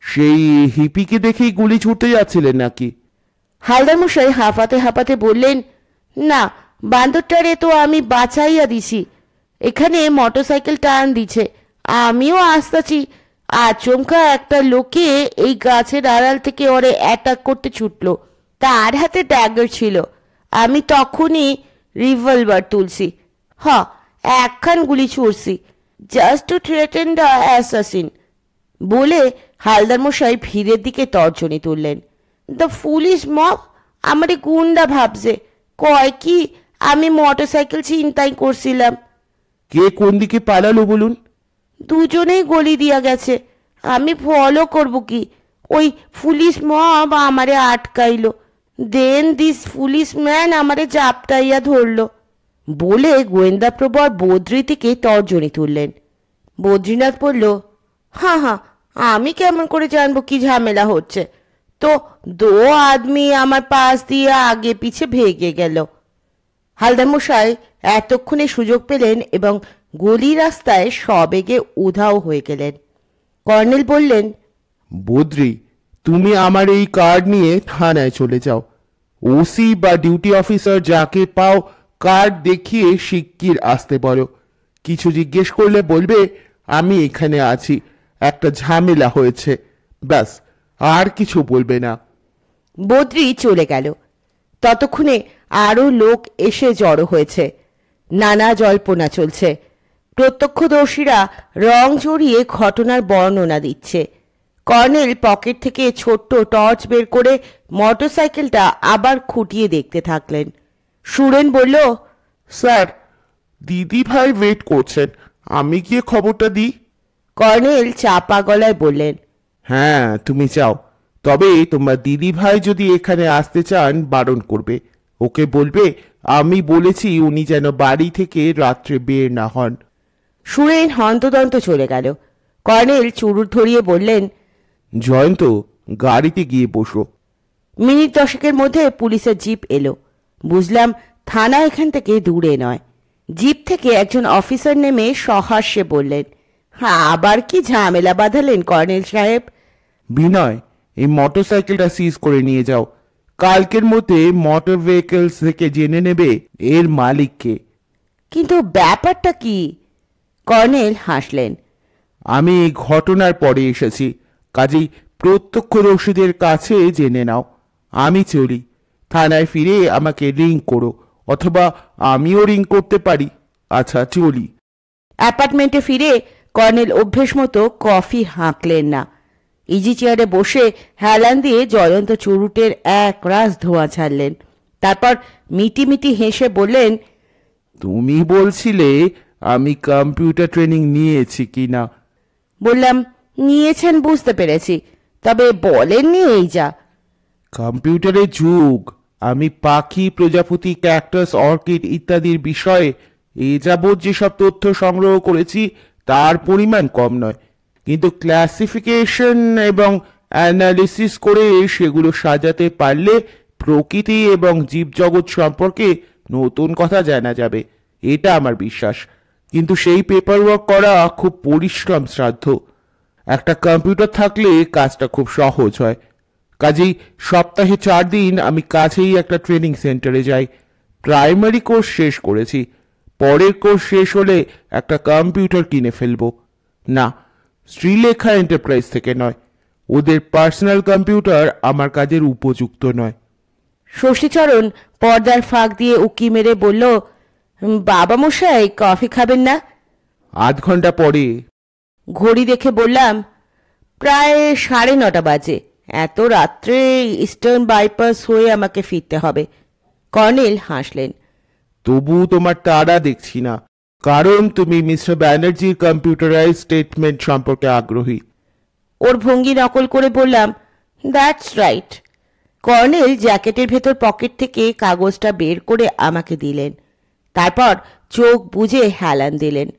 সেই হিপিকে দেখেই গুলি ছুটতে যাচ্ছিলেন নাকি? হালদার মশাই হাঁপাতে হাঁপাতে বললেন, না, বান্দরটারে তো আমি বাঁচাইয়া দিছি, এখানে মোটরসাইকেল টান দিছে, আমিও আসতেছি, আচমকা একটা লোকে এই গাছের আড়াল থেকে ওরে অ্যাটাক করতে ছুটলো, তার হাতে ড্যাগার ছিল, আমি তখনই রিভলভার তুলছি, একখান গুলি ছুড়ছি, just to threaten the assassin. বলে হালদার মশাই ভিড়ের দিকে তর্জনী তুললেন। দ্য ফুলিশ মব আমারে গুন্ডা ভাবছে, কয় কি আমি মোটরসাইকেল ছিনতাই করছিলাম। কে কোন দিকে পালালো বলুন? দুজনেই গলি দিয়া গেছে, আমি ফলো করব কি? ওই পুলিশ মব আমারে আটকাইল, দেন দিস পুলিশ ম্যান আমারে জাপটাইয়া ধরল বলে গোয়েন্দা প্রবর বদ্রীতিকে তর্জনী তুললেন। বদ্রীনাথ বলল, হ্যাঁ হ্যাঁ, আমি কেমন করে জানবো কি ঝামেলা হচ্ছে? তো দো আদমি আমার পাশ দিয়ে আগে পিছে ভেগে গেল। হালদার মশাই এতক্ষণে সুযোগ পেলেন এবং গলি রাস্তায় সবেগে উধাও হয়ে গেলেন। কর্নেল বললেন, বদ্রি, তুমি আমার এই কার্ড নিয়ে থানায় চলে যাও। ওসি বা ডিউটি অফিসার যাকে পাও কার্ড দেখিয়ে শিগগির আসতে বলো। কিছু জিজ্ঞেস করলে বলবে আমি এখানে আছি, একটা ঝামেলা হয়েছে, ব্যাস, আর কিছু বলবে না। বদ্রি চলে গেল। ততক্ষণে আরো লোক এসে জড়ো হয়েছে। নানা জল্পনা চলছে। প্রত্যক্ষদর্শীরা রং জড়িয়ে ঘটনার বর্ণনা দিচ্ছে। কর্নেল পকেট থেকে ছোট্ট টর্চ বের করে মোটরসাইকেলটা আবার খুঁটিয়ে দেখতে থাকলেন। সুরেন বলল, স্যার, দিদি ভাই ওয়েট করছেন, আমি গিয়ে খবরটা দিই। কর্নেল চাপা গলায় বললেন, হ্যাঁ, তুমি যাও, তবে তোমার দিদি ভাই যদি এখানে আসতে চান বারণ করবে। ওকে বলবে আমি বলেছি উনি যেন বাড়ি থেকে রাত্রে বের না হন। সুরেন হন্তদন্ত চলে গেল। কর্নেল চুরুট ধরিয়ে বললেন, জয়ন্ত, গাড়িতে গিয়ে বসো। মিনিট 10 মধ্যে পুলিশের জিপ এলো। বুঝলাম থানা এখান থেকে দূরে নয়। জিপ থেকে একজন অফিসার নেমে সহাস্যে বললেন, হ্যাঁ, আবার কি ঝামেলা বাঁধালেন কর্নেল সাহেব? বিনয়, এই মোটরসাইকেলটা সিজ করে নিয়ে যাও। কালকের মধ্যে মোটর ভেহিকলস থেকে জেনে নেবে এর মালিককে। কিন্তু ব্যাপারটা কি? কর্নেল হাসলেন। আমি এই ঘটনার পরে এসেছি, কাজেই প্রত্যক্ষদর্শীদের কাছে জেনে নাও। আমি চলি, থানায় ফিরে আমাকে রিং করো, অথবা আমিও রিং করতে পারি। আচ্ছা, চলি। অ্যাপার্টমেন্টে ফিরে কর্নেল অভ্যেস মতো কফি হাঁকলেন না। ইজি চেয়ারে বসে হেলান দিয়ে জ্বলন্ত চুরুটের এক রাস ধোঁয়া ছাড়লেন। তারপর মিটি হেসে বললেন, তুমি বলছিলে আমি কম্পিউটার ট্রেনিং নিয়েছি কিনা। বললাম, নিয়েছেন বুঝতে পেরেছি, তবে বলেননি এই যা। কম্পিউটারের যুগ, আমি পাখি, প্রজাপতি, ক্যাকটাস, অর্কিড ইত্যাদির বিষয়ে এ যাবৎ যেসব তথ্য সংগ্রহ করেছি তার পরিমাণ কম নয়, কিন্তু ক্লাসিফিকেশন এবং অ্যানালিসিস করে সেগুলো সাজাতে পারলে প্রকৃতি এবং জীবজগৎ সম্পর্কে নতুন কথা জানা যাবে, এটা আমার বিশ্বাস। কিন্তু সেই পেপার ওয়ার্ক করা খুব পরিশ্রম সাধ্য। একটা কম্পিউটার থাকলে কাজটা খুব সহজ হয়। কাজেই সপ্তাহে 4 দিন আমি কাছেই একটা ট্রেনিং সেন্টারে যাই। প্রাইমারি কোর্স শেষ করেছি, পরের কোর্স শেষ হলে একটা কম্পিউটার কিনে ফেলবো। না, শ্রীলেখা এন্টারপ্রাইজ থেকে নয়, ওদের পার্সোনাল কম্পিউটার আমার কাজের উপযুক্ত নয়। ষষ্ঠীচরণ পর্দার ফাঁক দিয়ে উকি মেরে বলল, বাবা মশাই কফি খাবেন না? আধ ঘন্টা পরে। ঘড়ি দেখে বললাম, প্রায় 9:30 বাজে। এত রাত্রে ইস্টার্ন বাইপাস হয়ে আমাকে ফিরতে হবে। কর্নেল হাসলেন। তবু তোমার তাড়া দেখছি না, কারণ তুমি মিস্টার ব্যানার্জির কম্পিউটারাইজ স্টেটমেন্ট সম্পর্কে আগ্রহী। ওর ভঙ্গি নকল করে বললাম, দ্যাটস রাইট। কর্নেল জ্যাকেটের ভেতর পকেট থেকে কাগজটা বের করে আমাকে দিলেন। তারপর চোখ বুজে হেলান দিলেন।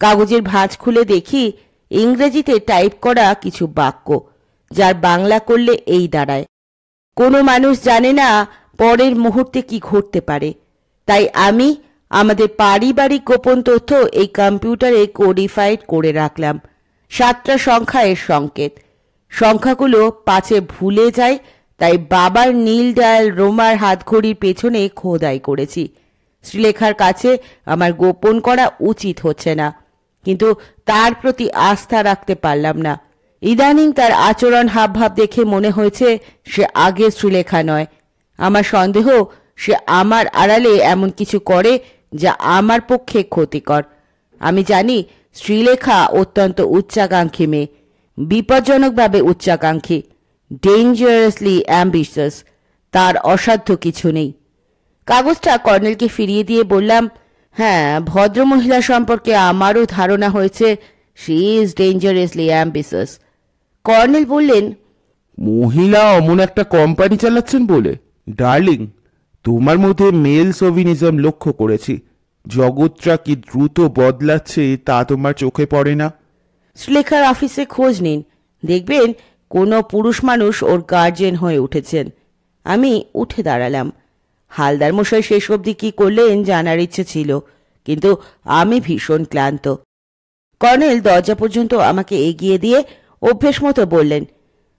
কাগজের ভাঁজ খুলে দেখি ইংরেজিতে টাইপ করা কিছু বাক্য, যার বাংলা করলে এই দাঁড়ায়, কোনো মানুষ জানে না পরের মুহূর্তে কি ঘটতে পারে, তাই আমি আমাদের পারিবারিক গোপন তথ্য এই কম্পিউটারে কোডিফাইড করে রাখলাম। 7টা সংখ্যা এর সংকেত। সংখ্যাগুলো পাছে ভুলে যায়, তাই বাবার নীল ডায়াল রোমার হাতঘড়ির পেছনে খোদাই করেছি। শ্রীলেখার কাছে আমার গোপন করা উচিত হচ্ছে না, কিন্তু তার প্রতি আস্থা রাখতে পারলাম না। ইদানিং তার আচরণ হাবভাব দেখে মনে হয়েছে সে আগে শ্রীলেখা নয়। আমার সন্দেহ সে আমার আড়ালে এমন কিছু করে যা আমার পক্ষে ক্ষতিকর। আমি জানি শ্রীলেখা অত্যন্ত উচ্চাকাঙ্ক্ষী মেয়ে, বিপজ্জনকভাবে উচ্চাকাঙ্ক্ষী, ডেঞ্জারাসলি অ্যাম্বিশাস। তার অসাধ্য কিছু নেই। কাগজটা কর্নেলকে ফিরিয়ে দিয়ে বললাম, হ্যাঁ, ভদ্রমহিলা সম্পর্কে আমারও ধারণা হয়েছে she is dangerously ambitious. Colonel বললেন, মহিলা অমন একটা কোম্পানি চালাচ্ছেন বলে? ডার্লিং, তোমার মধ্যে মেল সোভিনিজম লক্ষ্য করেছি। জগৎটা কি দ্রুত বদলাচ্ছে তা তোমার চোখে পড়ে না? শ্রীলেখার অফিসে খোঁজ নিন, দেখবেন কোনো পুরুষ মানুষ ওর গার্জিয়ান হয়ে উঠেছেন। আমি উঠে দাঁড়ালাম। হালদার মশাই শেষ অবধি কি করলেন জানার ইচ্ছে ছিল, কিন্তু আমি ভীষণ ক্লান্ত। কর্নেল দরজা পর্যন্ত আমাকে এগিয়ে দিয়ে অভ্যেস মতো বললেন,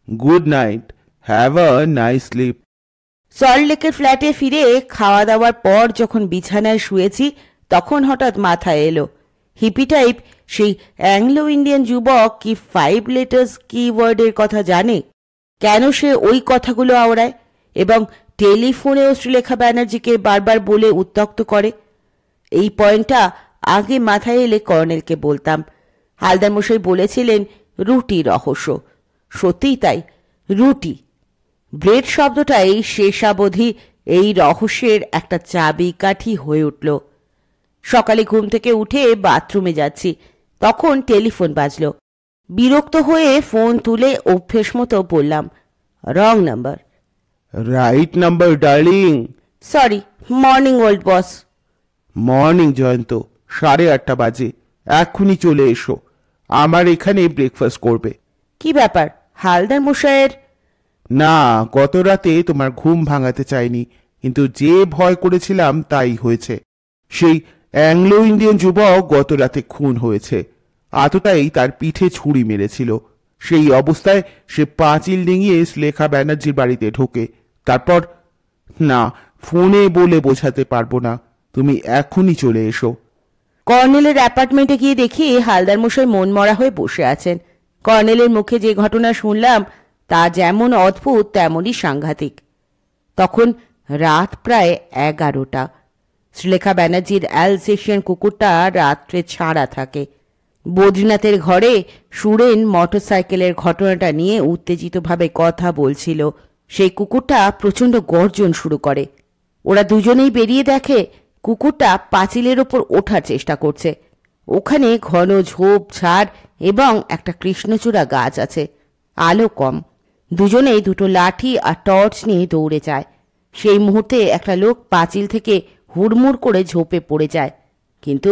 good night, have a nice sleep. সল্টলেকের ফ্ল্যাটে ফিরে খাওয়া দাওয়ার পর যখন বিছানায় শুয়েছি, তখন হঠাৎ মাথায় এলো হিপি টাইপ সেই অ্যাংলো ইন্ডিয়ান যুবক কি 5 লেটার্স কিওয়ার্ডের কথা জানে, কেন সে ওই কথাগুলো আওড়ায় এবং টেলিফোনেও শ্রীলেখা ব্যানার্জিকে বারবার বলে উত্ত্যক্ত করে। এই পয়েন্টটা আগে মাথায় এলে কর্নেলকে বলতাম। হালদার মশাই বলেছিলেন রুটি রহস্য। সত্যিই তাই, রুটি। ব্রেড শব্দটাই শেষাবধি এই রহস্যের একটা চাবিকাঠি হয়ে উঠল। সকালে ঘুম থেকে উঠে বাথরুমে যাচ্ছি, তখন টেলিফোন বাজল। বিরক্ত হয়ে ফোন তুলে অভ্যেস মতো বললাম, wrong number. Right number darling. Sorry, morning old boss. Morning Jayanta, 8:30 বাজে। এক্ষুনি চলে এসো, আমার এখানে ব্রেকফাস্ট করবে। কি ব্যাপার হালদার মশাইয়ের? না, গত রাতে তোমার ঘুম ভাঙাতে চাইনি, কিন্তু যে ভয় করেছিলাম তাই হয়েছে। সেই অ্যাংলো ইন্ডিয়ান যুবক গত রাতে খুন হয়েছে। এতটাই তার পিঠে ছুরি মেরেছিল। সেই অবস্থায় সে পাঁচিল ডিঙিয়ে শ্রীলেখা ব্যানার্জির বাড়িতে ঢোকে। তারপর না, ফোনে বলে বোঝাতে পারবো না। তুমি এখনই চলে এসো। কর্নেলের অ্যাপার্টমেন্টে গিয়ে দেখি হালদার মশাই মন মরা হয়ে বসে আছেন। কর্নেলের মুখে যে ঘটনা শুনলাম তা যেমন অদ্ভুত তেমনই সাংঘাতিক। তখন রাত প্রায় 11টা। শ্রীলেখা ব্যানার্জির অ্যালসেশিয়ান কুকুরটা রাত্রে ছাড়া থাকে। বদ্রীনাথের ঘরে সুরেন মোটরসাইকেলের ঘটনাটা নিয়ে উত্তেজিতভাবে কথা বলছিল। সেই কুকুরটা প্রচণ্ড গর্জন শুরু করে। ওরা দুজনেই বেরিয়ে দেখে কুকুরটা পাঁচিলের ওপর ওঠার চেষ্টা করছে। ওখানে ঘন ঝোপ ঝাড় এবং একটা কৃষ্ণচূড়া গাছ আছে, আলো কম। দুজনেই দুটো লাঠি আর টর্চ নিয়ে দৌড়ে যায়। সেই মুহূর্তে একটা লোক পাঁচিল থেকে হুড়মুড় করে ঝোপে পড়ে যায়, কিন্তু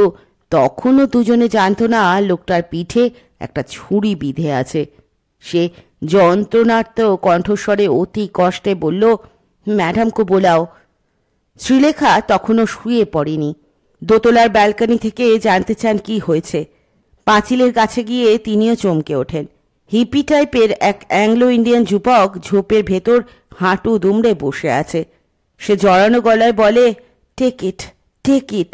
তখনও দুজনে জানত না লোকটার পিঠে একটা ছুরি বিঁধে আছে। সে যন্ত্রণার্ত কণ্ঠস্বরে অতি কষ্টে বলল, ম্যাডামকে বোলাও। শ্রীলেখা তখনও শুয়ে পড়েনি। দোতলার ব্যালকনি থেকে জানতে চান কি হয়েছে। পাঁচিলের কাছে গিয়ে তিনিও চমকে ওঠেন। হিপি টাইপের এক অ্যাংলো ইন্ডিয়ান যুবক ঝোপের ভেতর হাঁটু দুমড়ে বসে আছে। সে জড়ানো গলায় বলে, টেক ইট, টেক ইট।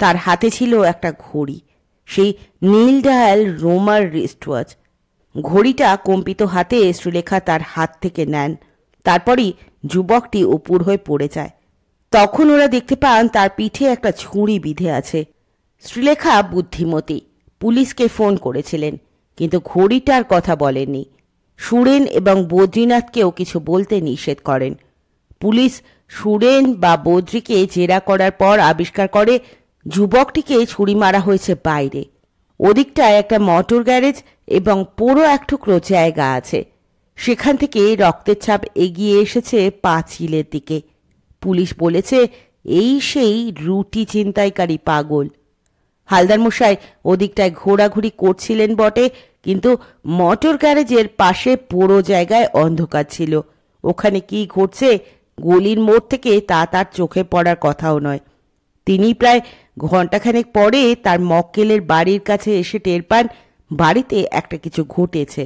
তার হাতে ছিল একটা ঘড়ি, সেই নীল ডায়াল রোমার রিস্টওয়াচ। ঘড়িটা কম্পিত হাতে শ্রীলেখা তার হাত থেকে নেন। তারপরই যুবকটি উপুড় হয়ে পড়ে যায়। তখন ওরা দেখতে পান তার পিঠে একটা ছুরি বিঁধে আছে। শ্রীলেখা বুদ্ধিমতী, পুলিশকে ফোন করেছিলেন, কিন্তু ঘড়িটার কথা বলেননি। সুরেন এবং বদ্রীনাথকেও কিছু বলতে নিষেধ করেন। পুলিশ সুরেন বা বদ্রীকে জেরা করার পর আবিষ্কার করে যুবকটিকে ছুরি মারা হয়েছে বাইরে। ওদিকটায় একটা মোটর গ্যারেজ এবং পুরো এক টুকরো জায়গা আছে। সেখান থেকে রক্তের ছাপ এগিয়ে এসেছে পাঁচিলের দিকে। পুলিশ বলেছে এই সেই রুটি ছিনতাইকারী পাগল। হালদার মশাই ওদিকটায় ঘোরাঘুরি করছিলেন বটে, কিন্তু মোটর গ্যারেজের পাশে পুরো জায়গায় অন্ধকার ছিল। ওখানে কি ঘটছে গলির মোড় থেকে তা তার চোখে পড়ার কথাও নয়। তিনি প্রায় ঘণ্টাখানেক পরে তার মক্কেলের বাড়ির কাছে এসে টের পান বাড়িতে একটা কিছু ঘটেছে।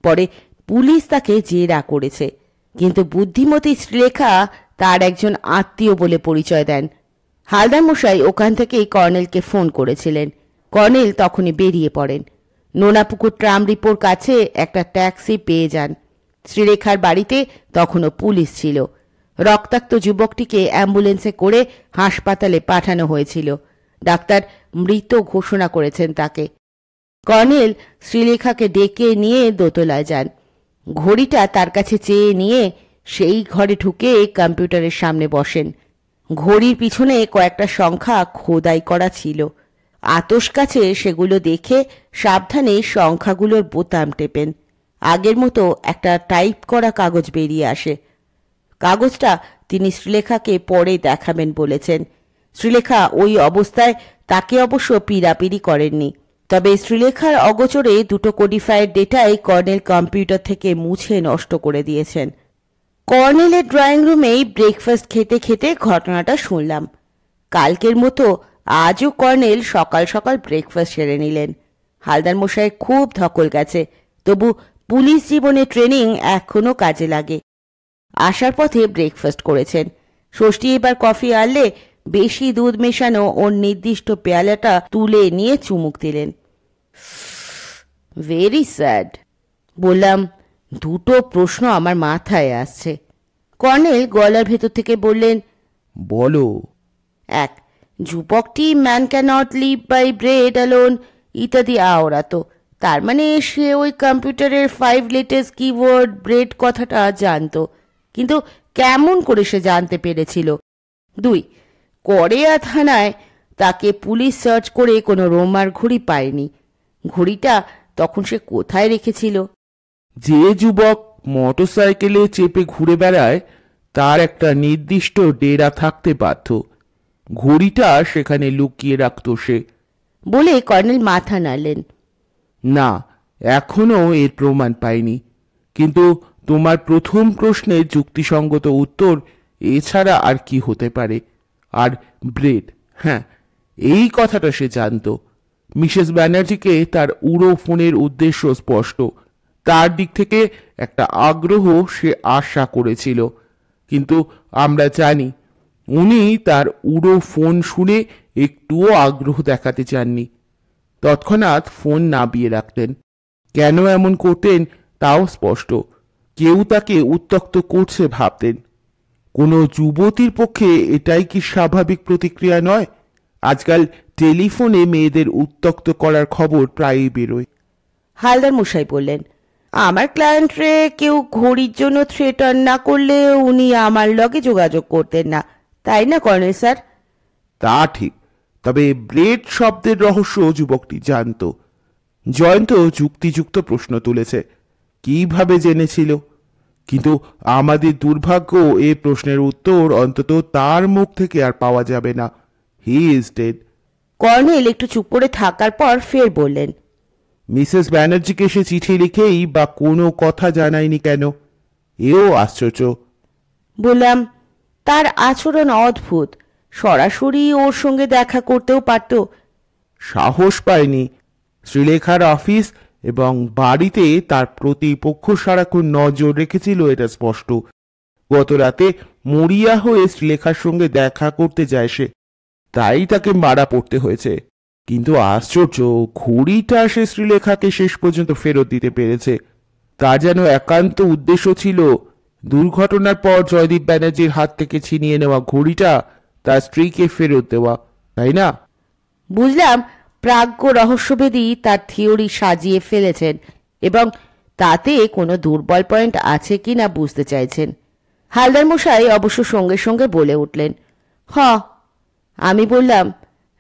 পরে পুলিশ তাকে জেরা করেছে, কিন্তু বুদ্ধিমতী শ্রীলেখা তার একজন আত্মীয় বলে পরিচয় দেন। হালদার মশাই ওখান থেকেই কর্নেলকে ফোন করেছিলেন। কর্নেল তখনই বেরিয়ে পড়েন। নোনাপুকুর ট্রাম ডিপোর কাছে একটা ট্যাক্সি পেয়ে যান। শ্রীলেখার বাড়িতে তখনও পুলিশ ছিল। রক্তাক্ত যুবকটিকে অ্যাম্বুলেন্সে করে হাসপাতালে পাঠানো হয়েছিল। ডাক্তার মৃত ঘোষণা করেছেন তাকে। কর্নেল শ্রীলেখাকে ডেকে নিয়ে দোতলায় যান। ঘড়িটা তার কাছে চেয়ে নিয়ে সেই ঘরে ঢুকে কম্পিউটারের সামনে বসেন। ঘড়ির পিছনে কয়েকটা সংখ্যা খোদাই করা ছিল। আতস কাছে সেগুলো দেখে সাবধানে সংখ্যাগুলোর বোতাম টেপেন। আগের মতো একটা টাইপ করা কাগজ বেরিয়ে আসে। কাগজটা তিনি শ্রীলেখাকে পরে দেখাবেন বলেছেন। শ্রীলেখা ওই অবস্থায় তাকে অবশ্য পীড়াপিড়ি করেননি, তবে শ্রীলেখার অগোচরে দুটো কোডিফাইড ডেটাই কর্নেল কম্পিউটার থেকে মুছে নষ্ট করে দিয়েছেন। কর্নেলের ড্রয়িং রুমেই ব্রেকফাস্ট খেতে খেতে ঘটনাটা শুনলাম। কালকের মতো আজও কর্নেল সকাল সকাল ব্রেকফাস্ট সেরে নিলেন। হালদার মশাইয়ের খুব ধকল গেছে, তবু পুলিশ জীবনে ট্রেনিং এখনো কাজে লাগে। আসার পথে ব্রেকফাস্ট করেছেন। ষষ্ঠী এবার কফি আনলে বেশি দুধ মেশানো ওর নির্দিষ্ট পেয়ালাটা তুলে নিয়ে চুমুক দিলেন। Very sad. বললাম, দুটো প্রশ্ন আমার মাথায় আসছে। কর্নেল গলার ভেতর থেকে বললেন, বলো। এক, যুবকটি man cannot live by bread alone ইত্যাদি আওড়াতো, তার মানে সে ওই কম্পিউটারের 5 লেটার্স কিওয়ার্ড ব্রেড কথাটা জানতো, কিন্তু কেমন করে সে জানতে পেরেছিল? 2, করেয়া থানায় তাকে পুলিশ সার্চ করে কোনো রোমার ঘড়ি পায়নি। ঘড়িটা তখন সে কোথায় রেখেছিল? যে যুবক মোটরসাইকেলে চেপে ঘুরে বেড়ায় তার একটা নির্দিষ্ট ডেরা থাকতে বাধ্য। ঘড়িটা সেখানে লুকিয়ে রাখত সে। বলে কর্নেল মাথা নাড়লেন। না, এখনো এর প্রমাণ পাইনি, কিন্তু তোমার প্রথম প্রশ্নের যুক্তিসঙ্গত উত্তর এছাড়া আর কি হতে পারে? আর ব্রেড, হ্যাঁ, এই কথাটা সে জানত। মিসেস ব্যানার্জিকে তার উড়ো ফোনের উদ্দেশ্য স্পষ্ট। তার দিক থেকে একটা আগ্রহ সে আশা করেছিল, কিন্তু আমরা জানি উনি তার উড়ো ফোন শুনে একটুও আগ্রহ দেখাতে চাননি। তৎক্ষণাৎ ফোন নামিয়ে রাখতেন। কেন এমন করতেন তাও স্পষ্ট। কেউ তাকে উত্ত্যক্ত করছে ভাবতেন। কোনো যুবতীর পক্ষে এটাই কি স্বাভাবিক প্রতিক্রিয়া নয়? আজকাল টেলিফোনে মেয়েদের উত্ত্যক্ত করার খবর প্রায়ই বেরোয়। হালদার মশাই বললেন, আমার ক্লায়েন্টরে কেউ ঘড়ির জন্য থ্রেটার না করলে উনি আমার লগে যোগাযোগ করতেন না, তাই না কর্নেল স্যার? তা ঠিক, তবে ব্রেড শব্দের রহস্য যুবকটি জানত। জয়ন্ত যুক্তিযুক্ত প্রশ্ন তুলেছে, কিভাবে জেনেছিল? কিন্তু আমাদের দুর্ভাগ্য, এ প্রশ্নের উত্তর অন্তত তার মুখ থেকে আর পাওয়া যাবে না। He is dead. কর্নেল একটু চুপ করে থাকার পর ফের বললেন, মিসেস ব্যানার্জিকে সে চিঠি লিখেই বা কোনো কথা জানায়নি কেন? এও আশ্চর্য। বললাম, তার আচরণ অদ্ভুত, সরাসরি ওর সঙ্গে দেখা করতেও পারত। সাহস পায়নি। শ্রীলেখার অফিস এবং বাড়িতে তার প্রতিপক্ষ সারাক্ষণ নজর রেখেছিল, এটা স্পষ্ট। গত রাতে মরিয়া হয়ে শ্রীলেখার সঙ্গে দেখা করতে যায় সে, তাই তাকে মারা পড়তে হয়েছে। কিন্তু আশ্চর্য, ঘড়িটা সে শ্রীলেখাকে শেষ পর্যন্ত ফেরত দিতে পেরেছে। তার যেন একান্ত উদ্দেশ্য ছিল দুর্ঘটনার পর জয়দীপ ব্যানার্জির হাত থেকে ছিনিয়ে নেওয়া ঘড়িটা তার স্ত্রীকে ফেরত দেওয়া, তাই না? বুঝলাম প্রাজ্ঞ রহস্যভেদী তার থিওরি সাজিয়ে ফেলেছেন এবং তাতে কোনো দুর্বল পয়েন্ট আছে কি না বুঝতে চাইছেন। হালদার মশাই অবশ্য সঙ্গে সঙ্গে বলে উঠলেন, হ। আমি বললাম,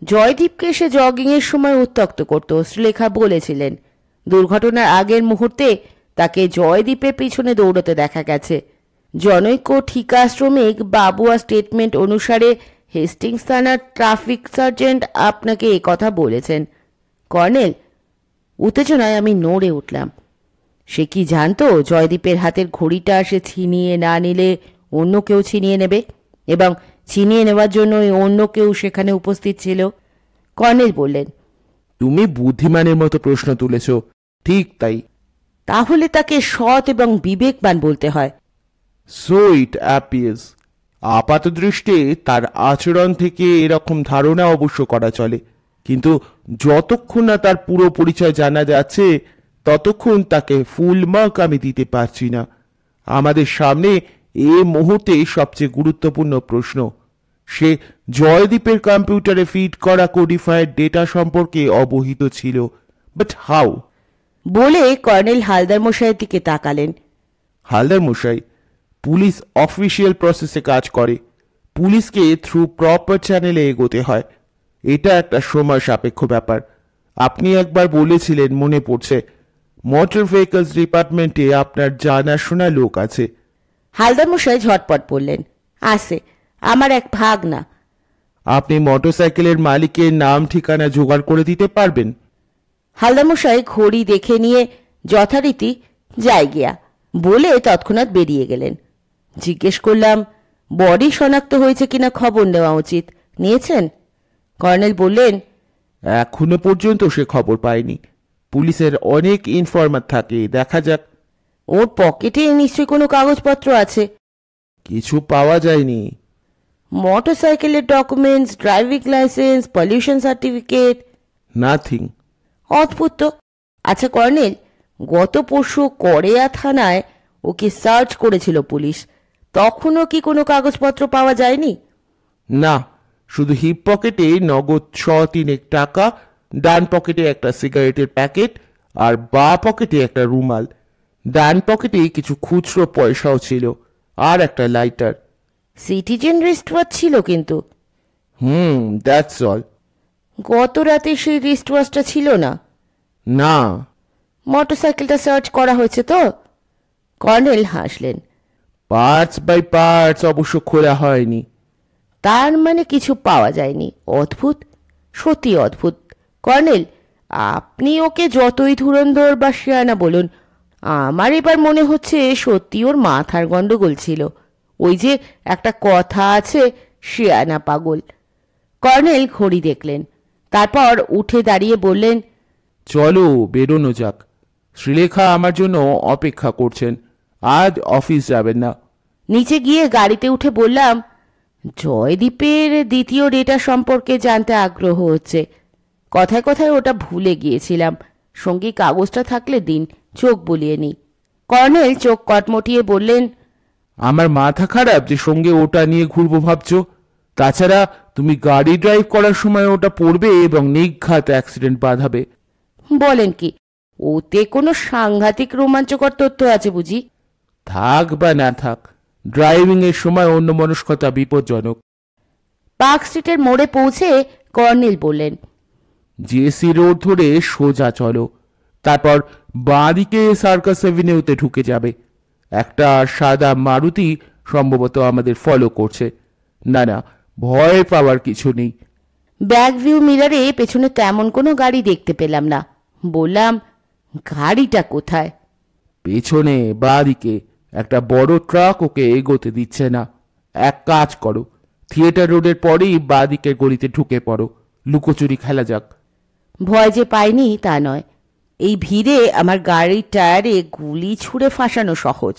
জয়দীপকে সে জগিংয়ের সময় উত্ত্যক্ত করত, শ্রীলেখা বলেছিলেন। দুর্ঘটনার আগের মুহূর্তে তাকে জয়দীপের পিছনে দৌড়তে দেখা গেছে। জনৈক ঠিকা শ্রমিক বাবুয়া স্টেটমেন্ট অনুসারে হেস্টিংস থানার ট্রাফিক সার্জেন্ট আপনাকে এ কথা বলেছেন। কর্নেল, উত্তেজনায় আমি নড়ে উঠলাম। সে কি জানতো জয়দীপের হাতের ঘড়িটা সে ছিনিয়ে না নিলে অন্য কেউ ছিনিয়ে নেবে, এবং ছিনিয়ে নেওয়ার জন্য অন্য কেউ সেখানে উপস্থিত ছিল? কর্নেল বললেন, তুমি বুদ্ধিমানের মতো প্রশ্ন তুলেছ। ঠিক তাই। তাহলে তাকে সৎ এবং বিবেকবান বলতে হয়। So it appears. আপাত দৃষ্টে তার আচরণ থেকে এরকম ধারণা অবশ্য করা চলে, কিন্তু যতক্ষণ না তার পুরো পরিচয় জানা যাচ্ছে ততক্ষণ তাকে ফুল মার্ক আমি দিতে পারছি না। আমাদের সামনে এ মুহূর্তে সবচেয়ে গুরুত্বপূর্ণ প্রশ্ন, সে জয়দীপের কম্পিউটারে ফিড করা কোডিফাইড ডেটা সম্পর্কে অবহিত ছিল, বাট হাউ? বলে কর্নেল হালদার মশাইয়ের দিকে তাকালেন। হালদার মশাই, পুলিশ অফিসিয়াল প্রসেসে কাজ করে। পুলিশকে থ্রু প্রপার চ্যানেলে এগোতে হয়। এটা একটা সময় সাপেক্ষ ব্যাপার। আপনি একবার বলেছিলেন, মনে পড়ছে, মোটর ভেহিকলস ডিপার্টমেন্টে আপনার জানাশোনা লোক আছে। হালদার মশাই ঝটপট বললেন, আছে, আমার এক ভাগনা। আপনি মোটরসাইকেলের মালিকের নাম ঠিকানা জোগাড় করে দিতে পারবেন? হালদার মশাই ঘড়ি দেখে নিয়ে যথারীতি যাই গিয়া বলে তৎক্ষণাৎ বেরিয়ে গেলেন। জিজ্ঞেস করলাম, বডি শনাক্ত হয়েছে কিনা খবর নেওয়া উচিত, নিয়েছেন? কর্নেল বললেন, এখনো পর্যন্ত সে খবর পায়নি। পুলিশের অনেক ইনফরমার থাকে, দেখা যাক। ওর পকেটে নিশ্চয়ই কোনো কাগজপত্র আছে। কিছু পাওয়া যায়নি। মোটরসাইকেলের documents, driving licence, pollution certificate? Nothing. অদ্ভুত তো। আচ্ছা কর্নেল, গত পরশু করেয়া থানায় ওকে সার্চ করেছিল পুলিশ, তখনও কি কোনো কাগজপত্র পাওয়া যায়নি? না, শুধু হিপ পকেটে নগদ 3 টাকা, ডান পকেটে একটা সিগারেটের প্যাকেট আর বাঁ পকেটে একটা রুমাল। ডান পকেটে কিছু খুচরো পয়সাও ছিল আর একটা লাইটার। সিটিজেন রিস্ট ওয়াচ ছিল কিন্তু। That's all. গত রাতে সেই রিস্ট ওয়াচটা ছিল না? না। মোটরসাইকেলটা সার্চ করা হয়েছে তো? কর্নেল হাসলেন। পার্টস বাই পার্টস অবশ্য খোলা হয়নি। তার মানে কিছু পাওয়া যায়নি? অদ্ভুত, সত্যি অদ্ভুত। কর্নেল, আপনি ওকে যতই ধুরন্ধর বা শিয়ানা বলুন, আমার এবার মনে হচ্ছে সত্যি ওর মাথার গন্ডগোল ছিল। ওই যে একটা কথা আছে, শিয়ানা পাগল। কর্নেল ঘড়ি দেখলেন, তারপর উঠে দাঁড়িয়ে বললেন, চলো বেরোনো যাক। শ্রীলেখা আমার জন্য অপেক্ষা করছেন, আজ অফিস যাবেন না। নিচে গিয়ে গাড়িতে উঠে বললাম, জয়দীপের দ্বিতীয় ডেটা সম্পর্কে জানতে আগ্রহ হচ্ছে। কথায় কথায় ওটা ভুলে গিয়েছিলাম, সঙ্গী কাগজটা থাকলে দিন, চোখ বুলিয়ে নি। কর্নেল চোখ কটমটিয়ে বললেন, আমার মাথা খারাপ যে সঙ্গে ওটা নিয়ে ঘুরবো ভাবছো? তাছাড়া তুমি গাড়ি ড্রাইভ করার সময় ওটা পড়বে এবং নির্ঘাত অ্যাক্সিডেন্ট বাঁধাবে। বলেন কি? ওতে কোনো সাংঘাতিক রোমাঞ্চকর তথ্য আছে বুঝি? থাক বা না থাক, ড্রাইভিং এর সময় অন্যমনস্কতা বিপজ্জনক। পার্ক স্ট্রিটের মোড়ে পৌঁছে কর্নেল বললেন, জেসি রোড ধরে সোজা চলো, তারপর বাঁদিকে সার্কাস অ্যাভিনিউতে ঢুকে যাবে। একটা সাদা মারুতি সম্ভবত আমাদের ফলো করছে। না না, ভয় পাওয়ার কিছু নেই। ব্যাক ভিউ মিরারে পেছনে তেমন কোনো গাড়ি দেখতে পেলাম না। বললাম, গাড়িটা কোথায়? পেছনে বাঁদিকে একটা বড় ট্রাক ওকে এগোতে দিচ্ছে না। এক কাজ করো, থিয়েটার রোডের পরেই বাঁদিকের গলিতে ঢুকে পড়ো, লুকোচুরি খেলা যাক। ভয় যে পাইনি তা নয়, এই ভিড়ে আমার গাড়ির টায়ারে গুলি ছুঁড়ে ফাঁসানো সহজ।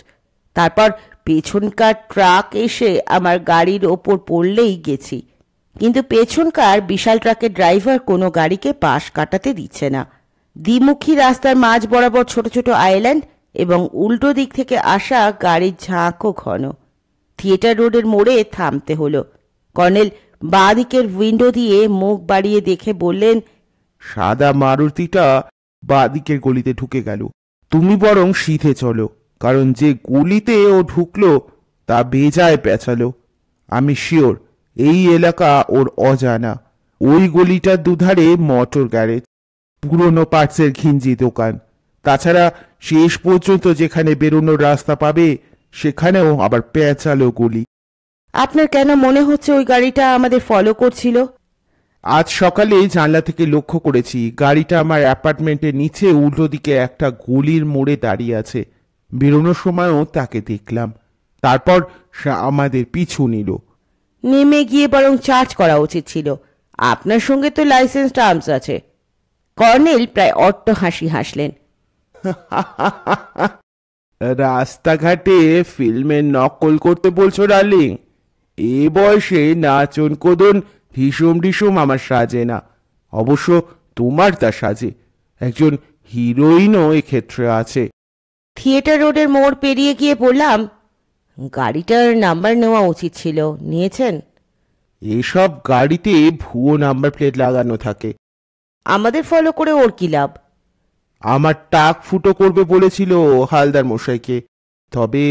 তারপর পেছনকার ট্রাক এসে আমার গাড়ির ওপর পড়লেই গেছি। কিন্তু পেছনকার বিশাল ট্রাকের ড্রাইভার কোনো গাড়িকে পাশ কাটাতে দিচ্ছে না। দ্বিমুখী রাস্তার মাঝ বরাবর ছোট ছোট আইল্যান্ড এবং উল্টো দিক থেকে আসা গাড়ির ঝাঁকও ঘন। থিয়েটার রোডের মোড়ে থামতে হলো। কর্নেল বাঁ দিকের উইন্ডো দিয়ে মুখ বাড়িয়ে দেখে বললেন, সাদা মারুতিটা বাঁদিকের গলিতে ঢুকে গেল। তুমি বরং সিধে চলো, কারণ যে গলিতে ও ঢুকলো তা বেজায় পেঁচালো। আমি শিওর এই এলাকা ওর অজানা। ওই গলিটার দুধারে মোটর গ্যারেজ, পুরনো পার্টসের ঘিঞ্জি দোকান। তাছাড়া শেষ পর্যন্ত যেখানে বেরোনোর রাস্তা পাবে সেখানেও আবার পেঁচালো গলি। আপনার কেন মনে হচ্ছে ওই গাড়িটা আমাদের ফলো করছিল? আজ সকালে জানলা থেকে লক্ষ্য করেছি গাড়িটা আমার অ্যাপার্টমেন্টের নিচে উল্টো দিকে একটা গলির মোড়ে দাঁড়িয়ে আছে। বেরোনোর সময়ও তাকে দেখলাম। তারপর সে আমাদের পিছু নিল। নেমে গিয়ে বরং চার্জ করা উচিত ছিল। আপনার সঙ্গে তো লাইসেন্স টার্মস আছে। কর্নেল প্রায় অট্ট হাসি হাসলেন। রাস্তাঘাটে ফিল্মের নকল করতে বলছো ডার্লিং? এ বয়সে নাচন কোদন ঢিসুম ঢিসুম আমার সাজে না। অবশ্য তোমার তা সাজে। একজন হিরোইনও এক্ষেত্রে আছে। থিয়েটার রোডের মোড় পেরিয়ে গিয়ে বললাম, গাড়িটার নাম্বার নেওয়া উচিত ছিল, নিয়েছেন? এসব গাড়িতে ভুয়ো নাম্বার প্লেট লাগানো থাকে। আমাদের ফলো করে ওর কি লাভ? আমার টাক ফুটো করবে বলেছিল হালদার মশাইকে। তবে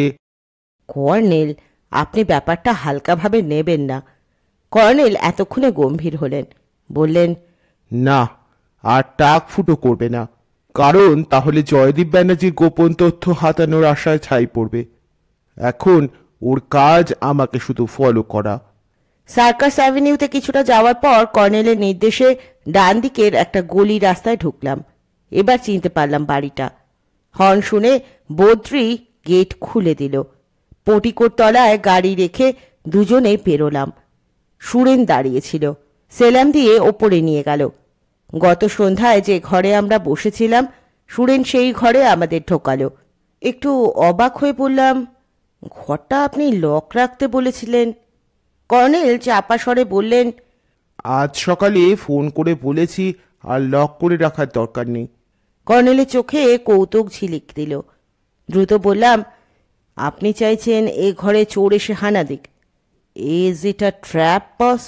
কর্নেল, আপনি ব্যাপারটা হালকাভাবে নেবেন না। কর্নেল এতক্ষণে গম্ভীর হলেন, বললেন, না, আর টাক ফুটো করবে না, কারণ তাহলে জয়দীপ ব্যানার্জির গোপন তথ্য হাতানোর আশায় ছাই পড়বে। এখন ওর কাজ আমাকে শুধু ফলো করা। সার্কাস অ্যাভিনিউতে কিছুটা যাওয়ার পর কর্নেলের নির্দেশে ডান দিকের একটা গলি রাস্তায় ঢুকলাম। এবার চিনতে পারলাম বাড়িটা। হর্ন শুনে বদ্রি গেট খুলে দিল। পটিকোর তলায় গাড়ি রেখে দুজনে পেরোলাম। সুরেন দাঁড়িয়েছিল, সেলাম দিয়ে ওপরে নিয়ে গেল। গত সন্ধ্যায় যে ঘরে আমরা বসেছিলাম, সুরেন সেই ঘরে আমাদের ঢোকালো। একটু অবাক হয়ে বললাম, ঘরটা আপনি লক রাখতে বলেছিলেন। কর্নেল চাপা স্বরে বললেন, আজ সকালে ফোন করে বলেছি আর লক করে রাখার দরকার নেই। কর্নেলের চোখে কৌতুক ঝিলিক দিল। দ্রুত বললাম, আপনি চাইছেন এ ঘরে চোর এসে হানা দিক? ইজ ইট আ ট্র্যাপ বস?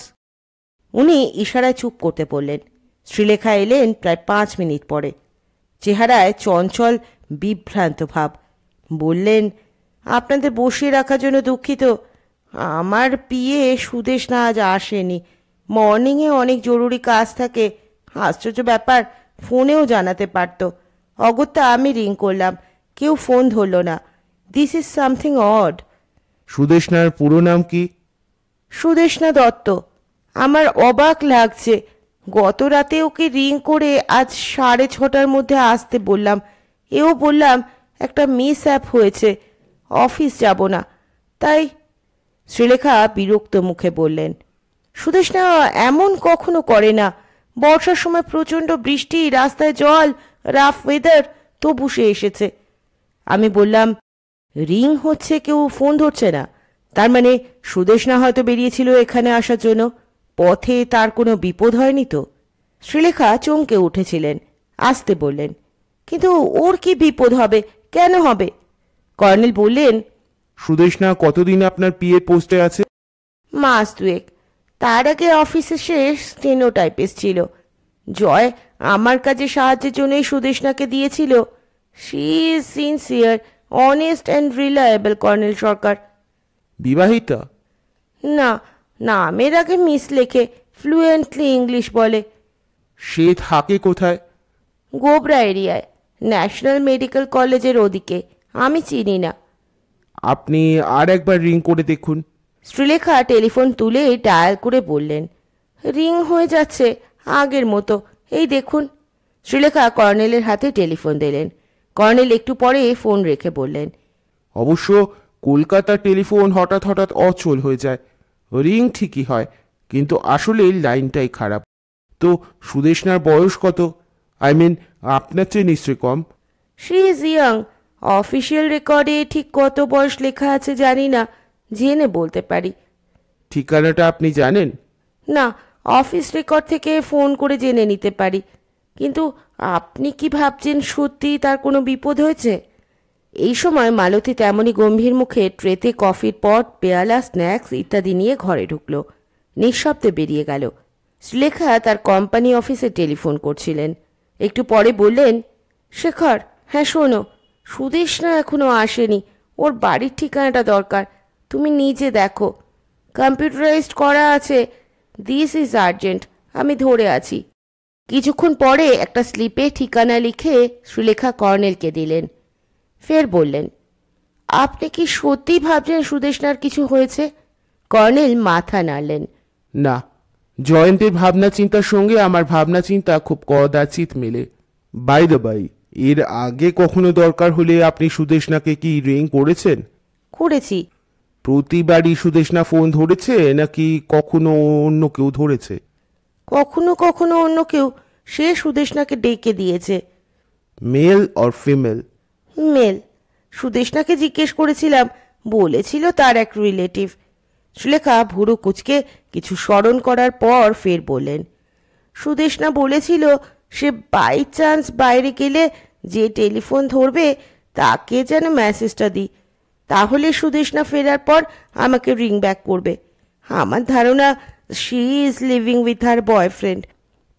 উনি ইশারায় চুপ করতে বললেন। শ্রীলেখা এলেন প্রায় 5 মিনিট পরে। চেহারায় চঞ্চল বিভ্রান্ত ভাব। বললেন, আপনাদের বসিয়ে রাখার জন্য দুঃখিত। আমার পিএ সুদেশ না আজ আসেনি। মর্নিংয়ে অনেক জরুরি কাজ থাকে। আশ্চর্য ব্যাপার, ফোনেও জানাতে পারত। অগত্যা আমি রিং করলাম, কেউ ফোন ধরল না। This is something odd. সুদেশনার পুরো নাম কি? সুদেশনা দত্ত। আমার অবাক লাগছে, গত রাতে ওকে রিং করে আজ 6:30টার মধ্যে আসতে বললাম। এও বললাম একটা মিস অ্যাপ হয়েছে, অফিস যাব না তাই। শ্রীলেখা বিরক্ত মুখে বললেন, সুদেশনা এমন কখনো করে না। বর্ষার সময় প্রচণ্ড বৃষ্টি, রাস্তায় জল, রাফ ওয়েদার, তবু সে এসেছে। আমি বললাম, রিং হচ্ছে, কেউ ফোন ধরছে না, তার মানে সুদেশনা হয়তো বেরিয়েছিল এখানে আসার জন্য। পথে তার কোনো বিপদ হয়নি তো? শ্রীলেখা চমকে উঠেছিলেন, আসতে বললেন, কিন্তু ওর কি বিপদ হবে, কেন হবে? কর্নেল বললেন, সুদেশনা কতদিন আপনার পিএ পোস্টে আছে? মাস 2। তার আগে অফিসে সে স্টেনো টাইপিস্ট ছিল। জয় আমার কাজে সাহায্যের জন্যই সুদেশনাকে দিয়েছিল। She is sincere, honest and reliable colonel Sarkar. বিবাহিতা? না, নামের আগে মিস লেখে, ফ্লুয়েন্টলি ইংলিশ বলে। সে থাকে কোথায়? গোবরা এরিয়ায়, ন্যাশনাল মেডিকেল কলেজের ওদিকে। আমি চিনি না। আপনি আর একবার রিং করে দেখুন। শ্রীলেখা টেলিফোন তুলে ডায়াল করে বললেন, রিং হয়ে যাচ্ছে আগের মতো, এই দেখুন। শ্রীলেখা কর্নেলের হাতে টেলিফোন দিলেন। কর্নেল একটু পরে ফোন রেখে বললেন, অবশ্য কলকাতার টেলিফোন হঠাৎ হঠাৎ অচল হয়ে যায়। রিং ঠিকই হয়, কিন্তু আসলে লাইনটাই খারাপ। তো সুদেশনার বয়স কত? আই মিন, আপনার চেয়ে নিশ্চয়ই কম। She is young. অফিসিয়াল রেকর্ডে ঠিক কত বয়স লেখা আছে জানি না, জেনে বলতে পারি। ঠিকানাটা আপনি জানেন? না, অফিস রেকর্ড থেকে ফোন করে জেনে নিতে পারি। কিন্তু আপনি কি ভাবছেন সত্যিই তার কোনো বিপদ হয়েছে? এই সময় মালতী তেমনই গম্ভীর মুখে ট্রেতে কফির পট, পেয়ালা, স্ন্যাক্স ইত্যাদি নিয়ে ঘরে ঢুকলো। নিঃশব্দে বেরিয়ে গেল। শ্রীলেখা তার কোম্পানি অফিসে টেলিফোন করছিলেন। একটু পরে বললেন, শেখর, হ্যাঁ শোনো, সুদেশনা এখনো আসেনি। ওর বাড়ির ঠিকানাটা দরকার, তুমি নিজে দেখো। কম্পিউটারাইজড করা আছে। দিস ইজ আর্জেন্ট, আমি ধরে আছি। কিছুক্ষণ পরে একটা স্লিপে ঠিকানা লিখে শ্রীলেখা কর্নেলকে দিলেন। ফের বললেন, আপনি কি সত্যি ভাবছেন সুদেশনার কিছু হয়েছে? কর্নেল মাথা নাড়লেন। না, জয়ন্তের ভাবনা চিন্তার সঙ্গে আমার ভাবনা চিন্তা খুব কদাচিৎ মেলে। বাই দ্য বাই, এর আগে কখনো দরকার হলে আপনি সুদেশনাকে কি রিং করেছেন? করেছি। প্রতিবারই সুদেশনা ফোন ধরেছে নাকি কখনো অন্য কেউ ধরেছে? কখনো কখনো অন্য কেউ। সে সুদেশনাকে ডেকে দিয়েছে। Male or female? মেল। সুদেশনাকে জিজ্ঞেস করেছিলাম, বলেছিল তার এক রিলেটিভ। সুলেখা ভুরু কুচকে কিছু স্মরণ করার পর ফের বললেন, সুদেশনা বলেছিল সে বাই চান্স বাইরে গেলে যে টেলিফোন ধরবে তাকে যেন মেসেজটা দিই, তাহলে সুদেশনা ফেরার পর আমাকে রিং ব্যাক করবে। আমার ধারণা she is living with her boyfriend.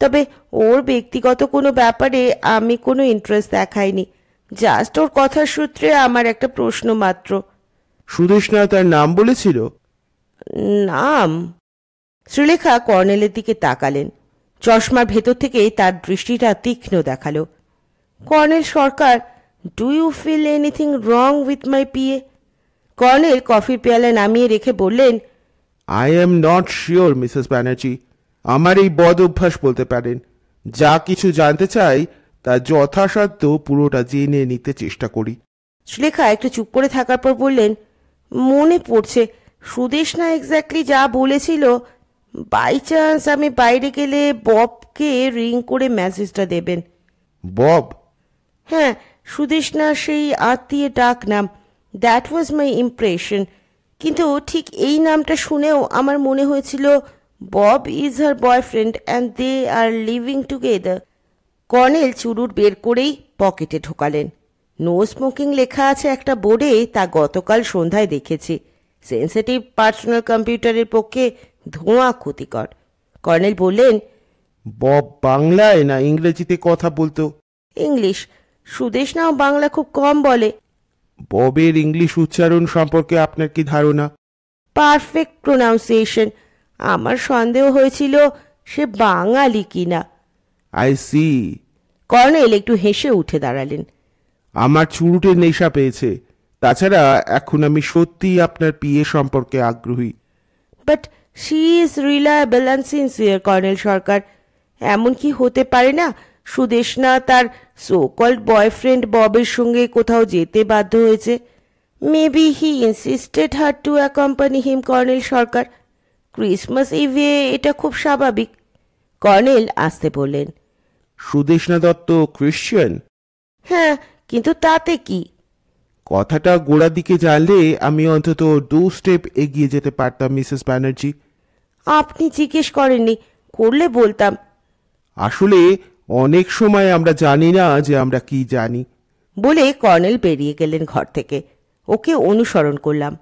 তবে ওর ব্যক্তিগত কোনো ব্যাপারে আমি কোনো ইন্টারেস্ট দেখাইনি। জাস্ট ওর কথার সূত্রে আমার একটা প্রশ্ন মাত্র। সুদেশনা তার নাম বলেছিল? নাম? শ্রীলেখা কর্নেলের দিকে তাকালেন। চশমার ভেতর থেকে তার দৃষ্টিটা তীক্ষ্ণ দেখালো। Colonel Sarkar, do you feel anything wrong with my PA? Colonel কফির পেয়ালা নামিয়ে রেখে বললেন, I am not sure Mrs Banerjee. আমার এই বদ অভ্যাস বলতে পারেন। যা কিছু জানতে চাই তা যথাসাধ্য পুরোটা জেনে নিতে চেষ্টা করি। শ্রীলেখা একটু চুপ করে থাকার পর বললেন, মনে পড়ছে, সুদেষ্ণা এক্স্যাক্টলি যা বলেছিল, বাই চান্স আমি বাইরে গেলে ববকে রিং করে মেসেজটা দেবেন। বব? হ্যাঁ, সুদেষ্ণা সেই আত্মীয় ডাক নাম। That was my impression. কিন্তু ঠিক এই নামটা শুনেও আমার মনে হয়েছিল Bob is her boyfriend and they are living together. Colonel চুরুট বের করেই পকেটে ঢোকালেন। নো স্মোকিং লেখা আছে একটা বোর্ডে, তা গতকাল সন্ধ্যায় দেখেছি। সেন্সিটিভ পার্সোনাল কম্পিউটারের পক্ষে ধোঁয়া ক্ষতিকর। কর্নেল বললেন, বব বাংলায় না ইংরেজিতে কথা বলতো? ইংলিশ। সুদেষ্ণাও বাংলা খুব কম বলে। ববের ইংলিশ উচ্চারণ সম্পর্কে আপনার কি ধারণা? Perfect pronunciation. আমার সন্দেহ হয়েছিল সে বাঙালি কিনা। I C. কর্নেল একটু হেসে উঠে দাঁড়ালেন। আমার চুরুটের নেশা পেয়েছে। তাছাড়া এখন আমি সত্যিই আপনার পিএ সম্পর্কে আগ্রহী। But she is reliable and sincere, colonel Sarkar. এমন কি হতে পারে না সুদেষ্ণা তার সো কল্ড বয়ফ্রেন্ড ববের সঙ্গে কোথাও যেতে বাধ্য হয়েছে? Maybe he insisted her to accompany him, colonel Sarkar. Christmas ইভে এটা খুব স্বাভাবিক। কর্নেল আসতে বললেন, সুদেষ্ণা দত্ত খ্রিশ্চান? হ্যাঁ, কিন্তু তাতে কি? কথাটা গোড়ার দিকে জানলে আমি অন্তত 2 স্টেপ এগিয়ে যেতে পারতাম মিসেস ব্যানার্জি। আপনি জিজ্ঞেস করেননি, করলে বলতাম। আসলে অনেক সময় আমরা জানি না যে আমরা কি জানি। বলে কর্নেল বেরিয়ে গেলেন ঘর থেকে। ওকে অনুসরণ করলাম।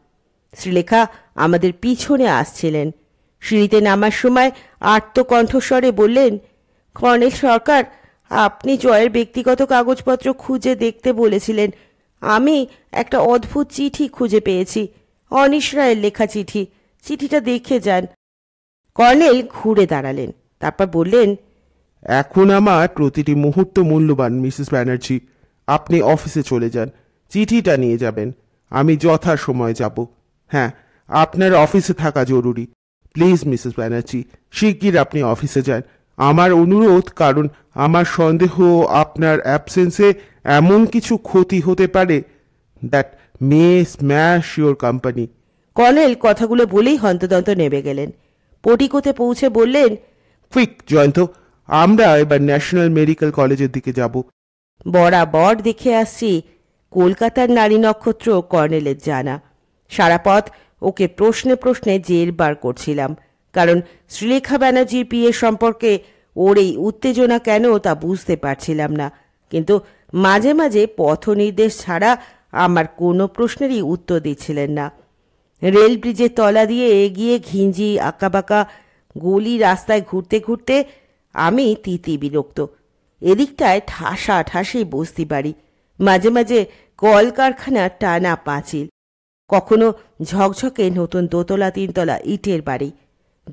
শ্রীলেখা আমাদের পিছনে আসছিলেন। সিঁড়িতে নামার সময় আর্ত কণ্ঠস্বরে বললেন, কর্নেল সরকার, আপনি জয়ের ব্যক্তিগত কাগজপত্র খুঁজে দেখতে বলেছিলেন। আমি একটা অদ্ভুত চিঠি খুঁজে পেয়েছি, অনিশ রায়ের লেখা চিঠি। চিঠিটা দেখে যান। কর্নেল ঘুরে দাঁড়ালেন, তারপর বললেন, এখন আমার প্রতিটি মুহূর্ত মূল্যবান মিসেস ব্যানার্জি। আপনি অফিসে চলে যান, চিঠিটা নিয়ে যাবেন। আমি যথা সময় যাব। হ্যাঁ, আপনার অফিসে থাকা জরুরি। প্লিজ মিসেস ব্যানার্জি, শিগগির আপনি অফিসে যান। আমার অনুরোধ, কারণ আমার সন্দেহ আপনার অ্যাবসেন্সে এমন কিছু ক্ষতি হতে পারে that may smash your company. Colonel কথাগুলো বলেই হন্তদন্ত নেমে গেলেন। পটিকোতে পৌঁছে বললেন, কুইক জয়ন্ত, আমরা এবার ন্যাশনাল মেডিকেল কলেজের দিকে যাব। বরাবর দেখে আসছি কলকাতার নারী নক্ষত্র কর্নেলের জানা। সারা পথ ওকে প্রশ্নে প্রশ্নে জের বার করছিলাম, কারণ শ্রীলেখা ব্যানার্জির পিএ সম্পর্কে ওর এই উত্তেজনা কেন তা বুঝতে পারছিলাম না। কিন্তু মাঝে মাঝে পথ নির্দেশ ছাড়া আমার কোনো প্রশ্নেরই উত্তর দিচ্ছিলেন না। রেল ব্রিজের তলা দিয়ে এগিয়ে ঘিঞ্জি আঁকাবাঁকা গলি রাস্তায় ঘুরতে ঘুরতে আমি তিতি বিরক্ত। এদিকটায় ঠাসা ঠাসি বস্তি বাড়ি, মাঝে মাঝে কলকারখানার টানা পাঁচিল, কখনো ঝকঝকে নতুন দোতলা তিনতলা ইটের বাড়ি,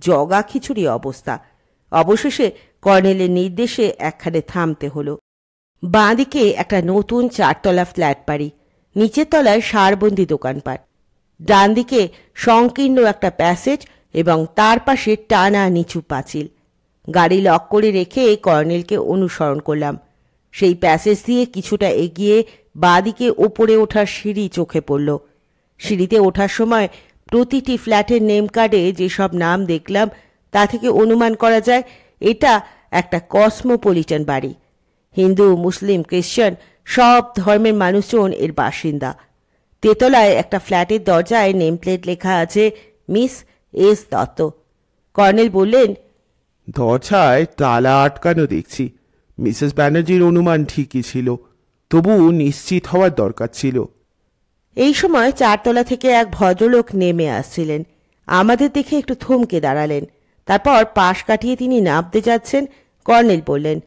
জগা খিচুড়ি অবস্থা। অবশেষে কর্নেলের নির্দেশে একখানে থামতে হলো। বাঁদিকে একটা নতুন 4তলা ফ্ল্যাট বাড়ি, নিচের তলায় সারবন্দি দোকানপাট, ডান দিকে সংকীর্ণ একটা প্যাসেজ এবং তার পাশে টানা নিচু পাঁচিল। গাড়ি লক করে রেখে কর্নেলকে অনুসরণ করলাম। সেই প্যাসেজ দিয়ে কিছুটা এগিয়ে বাঁদিকে ওপরে ওঠার সিঁড়ি চোখে পড়ল। সিঁড়িতে ওঠার সময় প্রতিটি ফ্ল্যাটের নেম কার্ডে যেসব নাম দেখলাম তা থেকে অনুমান করা যায় এটা একটা কসমোপলিটন বাড়ি। হিন্দু, মুসলিম, খ্রিশ্চান সব ধর্মের মানুষজন এর বাসিন্দা। তেতলায় একটা ফ্ল্যাটের দরজায় নেম প্লেট লেখা আছে মিস এস দত্ত। কর্নেল বললেন, দরজায় তালা আটকানো দেখছি। মিসেস ব্যানার্জির অনুমান ঠিকই ছিল, তবু নিশ্চিত হওয়ার দরকার ছিল। এই সময় 4তলা থেকে এক ভদ্রলোক নেমে আসছিলেন। আমাদের দেখে একটু থমকে দাঁড়ালেন, তারপর পাশ কাটিয়ে তিনি নামতে যাচ্ছেন। কর্নেল বললেন,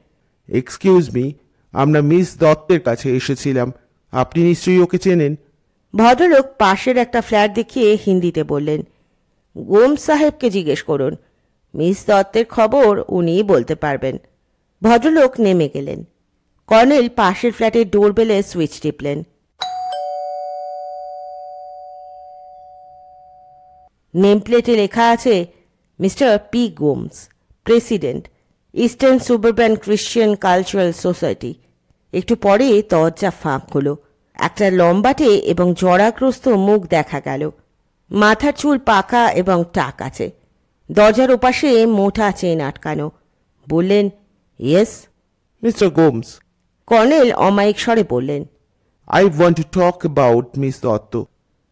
এক্সকিউজ মি, আমরা মিস দত্তের কাছে এসেছিলাম। আপনি নিশ্চয়ই ওকে চেনেন। ভদ্রলোক পাশের একটা ফ্ল্যাট দেখিয়ে হিন্দিতে বললেন, গোম সাহেবকে জিজ্ঞেস করুন, মিস দত্তের খবর উনিই বলতে পারবেন। ভদ্রলোক নেমে গেলেন। কর্নেল পাশের ফ্ল্যাটের ডোরবেলে সুইচ টিপলেন। নেমপ্লেটে লেখা আছে mister P Gomes, president, Eastern Suburban Christian Cultural Society. একটু পরে দরজা ফাঁক হলো। একটা লম্বাটে এবং জরাগ্রস্ত মুখ দেখা গেল। মাথার চুল পাকা এবং টাক আছে। দরজার ওপাশে মোটা চেন আটকানো। বললেন, ইয়েস মিস্টার গোমস। কর্নেল অমায়িক স্বরে বললেন, I want to talk about Miss Dutta.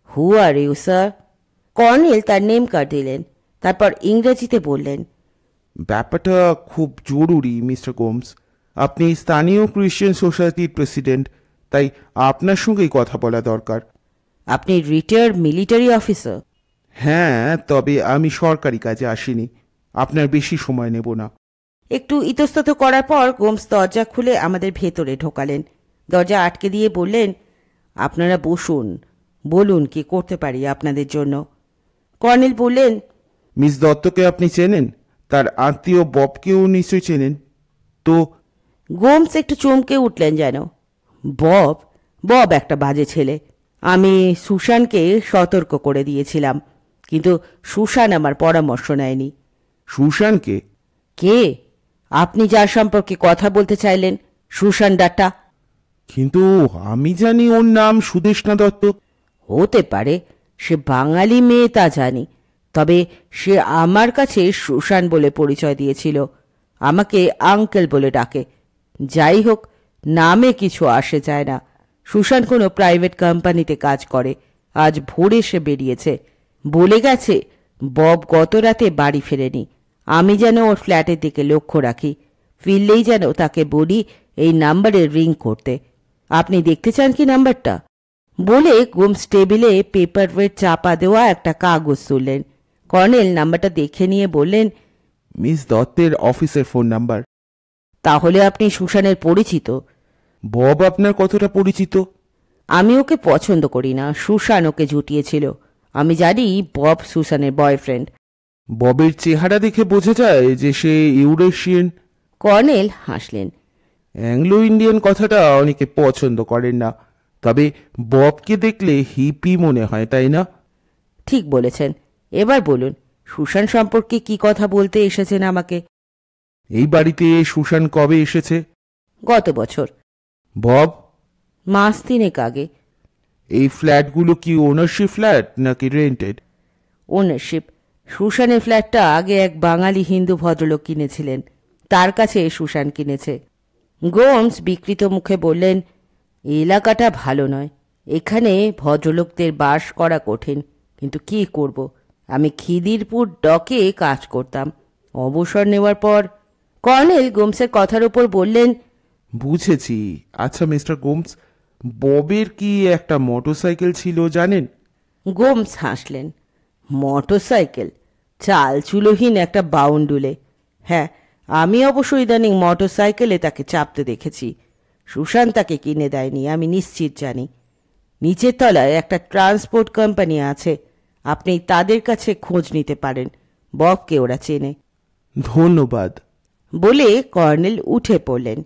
Who are you sir? Colonel তার নেম কার্ড দিলেন, তারপর ইংরেজিতে বললেন, ব্যাপারটা খুব জরুরি মিস্টার গোমস। আপনি স্থানীয় ক্রিশ্চিয়ান সোসাইটির প্রেসিডেন্ট, তাই আপনার সঙ্গেই কথা বলা দরকার। আপনি রিটায়ার্ড মিলিটারি অফিসার? হ্যাঁ, তবে আমি সরকারি কাজে আসিনি। আপনার বেশি সময় নেব না। একটু ইতস্তত করার পর গোমস দরজা খুলে আমাদের ভেতরে ঢোকালেন। দরজা আটকে দিয়ে বললেন, আপনারা বসুন, বলুন কি করতে পারি আপনাদের জন্য। কর্নেল বললেন, মিস দত্তকে আপনি চেনেন? তার আত্মীয় ববকেও নিশ্চয়ই চেনেন তো? গোমস একটু চমকে উঠলেন যেন। বব? বব একটা বাজে ছেলে। আমি সুশানকে সতর্ক করে দিয়েছিলাম, কিন্তু সুশান আমার পরামর্শ নেয়নি। সুশানকে? কে? আপনি যার সম্পর্কে কথা বলতে চাইলেন, সুশান ডাটা। কিন্তু আমি জানি ওর নাম সুদেষ্ণা দত্ত। হতে পারে, সে বাঙালি মেয়ে তা জানি, তবে সে আমার কাছে সুশান বলে পরিচয় দিয়েছিল। আমাকে আঙ্কেল বলে ডাকে। যাই হোক, নামে কিছু আসে যায় না। সুশান কোনো প্রাইভেট কোম্পানিতে কাজ করে। আজ ভোরে সে বেরিয়েছে। বলে গেছে বব গত রাতে বাড়ি ফেরেনি। আমি যেন ওর ফ্ল্যাটের দিকে লক্ষ্য রাখি। ফিরলেই যেন তাকে বলি এই নাম্বারে রিং করতে। আপনি দেখতে চান কি নাম্বারটা? বলে গোমস টেবিলে পেপার ওয়েট চাপা দেওয়া একটা কাগজ তুললেন। কর্নেল নাম্বারটা দেখে নিয়ে বললেন, মিস দত্তের অফিসের ফোন নাম্বার। তাহলে আপনি সুশানের পরিচিত? বব আপনার কতটা পরিচিত? আমি ওকে পছন্দ করি না, সুশান ওকে জুটিয়েছিল। আমি জানি বব সুশানের বয়ফ্রেন্ড। ববের চেহারা দেখে বোঝা যায় যে সে ইউরেশিয়ান। কর্নেল হাসলেন। অ্যাংলো ইন্ডিয়ান কথাটা অনেকে পছন্দ করেন না, তবে ববকে দেখলে হিপি মনে হয়, তাই না? ঠিক বলেছেন। এবার বলুন, সুশান সম্পর্কে কি কথা বলতে এসেছেন আমাকে? এই বাড়িতে সুশান কবে এসেছে? গত বছর। বব? মাস 3 আগে। এই ফ্ল্যাটগুলো কি ওনারশিপ ফ্ল্যাট নাকি রেন্টেড? ওনারশিপ। সুশানের ফ্ল্যাটটা আগে এক বাঙালি হিন্দু ভদ্রলোক কিনেছিলেন, তার কাছে সুশান কিনেছে। গোমস বিকৃত মুখে বললেন, এলাকাটা ভালো নয়, এখানে ভদ্রলোকদের বাস করা কঠিন, কিন্তু কি করব, আমি খিদিরপুর ডকে কাজ করতাম। অবসর নেওয়ার পর। কর্নেল গোমসের কথার উপর বললেন, বুঝেছি। আচ্ছা মিস্টার গোমস, ববের কি একটা মোটরসাইকেল ছিল জানেন? গোমস হাসলেন। মোটরসাইকেল? চাল চুলোহীন একটা বাউন্ডুলে। হ্যাঁ, আমি অবশ্য ইদানিং মোটরসাইকেলে তাকে চাপতে দেখেছি। সুশান তাকে কিনে দেয়নি, আমি নিশ্চিত জানি। নিচের তলায় একটা ট্রান্সপোর্ট কোম্পানি আছে, আপনি তাদের কাছে খোঁজ নিতে পারেন। ববকে ওরা চেনে। ধন্যবাদ। বলে কর্নেল উঠে পড়লেন।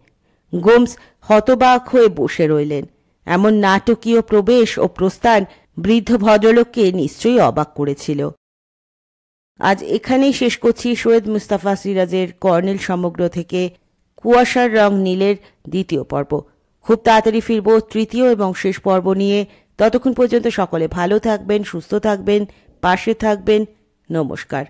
গোমস হতবাক হয়ে বসে রইলেন। এমন নাটকীয় প্রবেশ ও প্রস্থান বৃদ্ধ ভদ্রলোককে নিশ্চয়ই অবাক করেছিল। আজ এখানেই শেষ করছি সৈয়দ মুস্তাফা সিরাজের কর্নেল সমগ্র থেকে কুয়াশার রং নীলের 2য় পর্ব। খুব তাড়াতাড়ি ফিরব 3য় এবং শেষ পর্ব নিয়ে। ততক্ষণ পর্যন্ত সকলে ভালো থাকবেন, সুস্থ থাকবেন, পাশে থাকবেন। নমস্কার।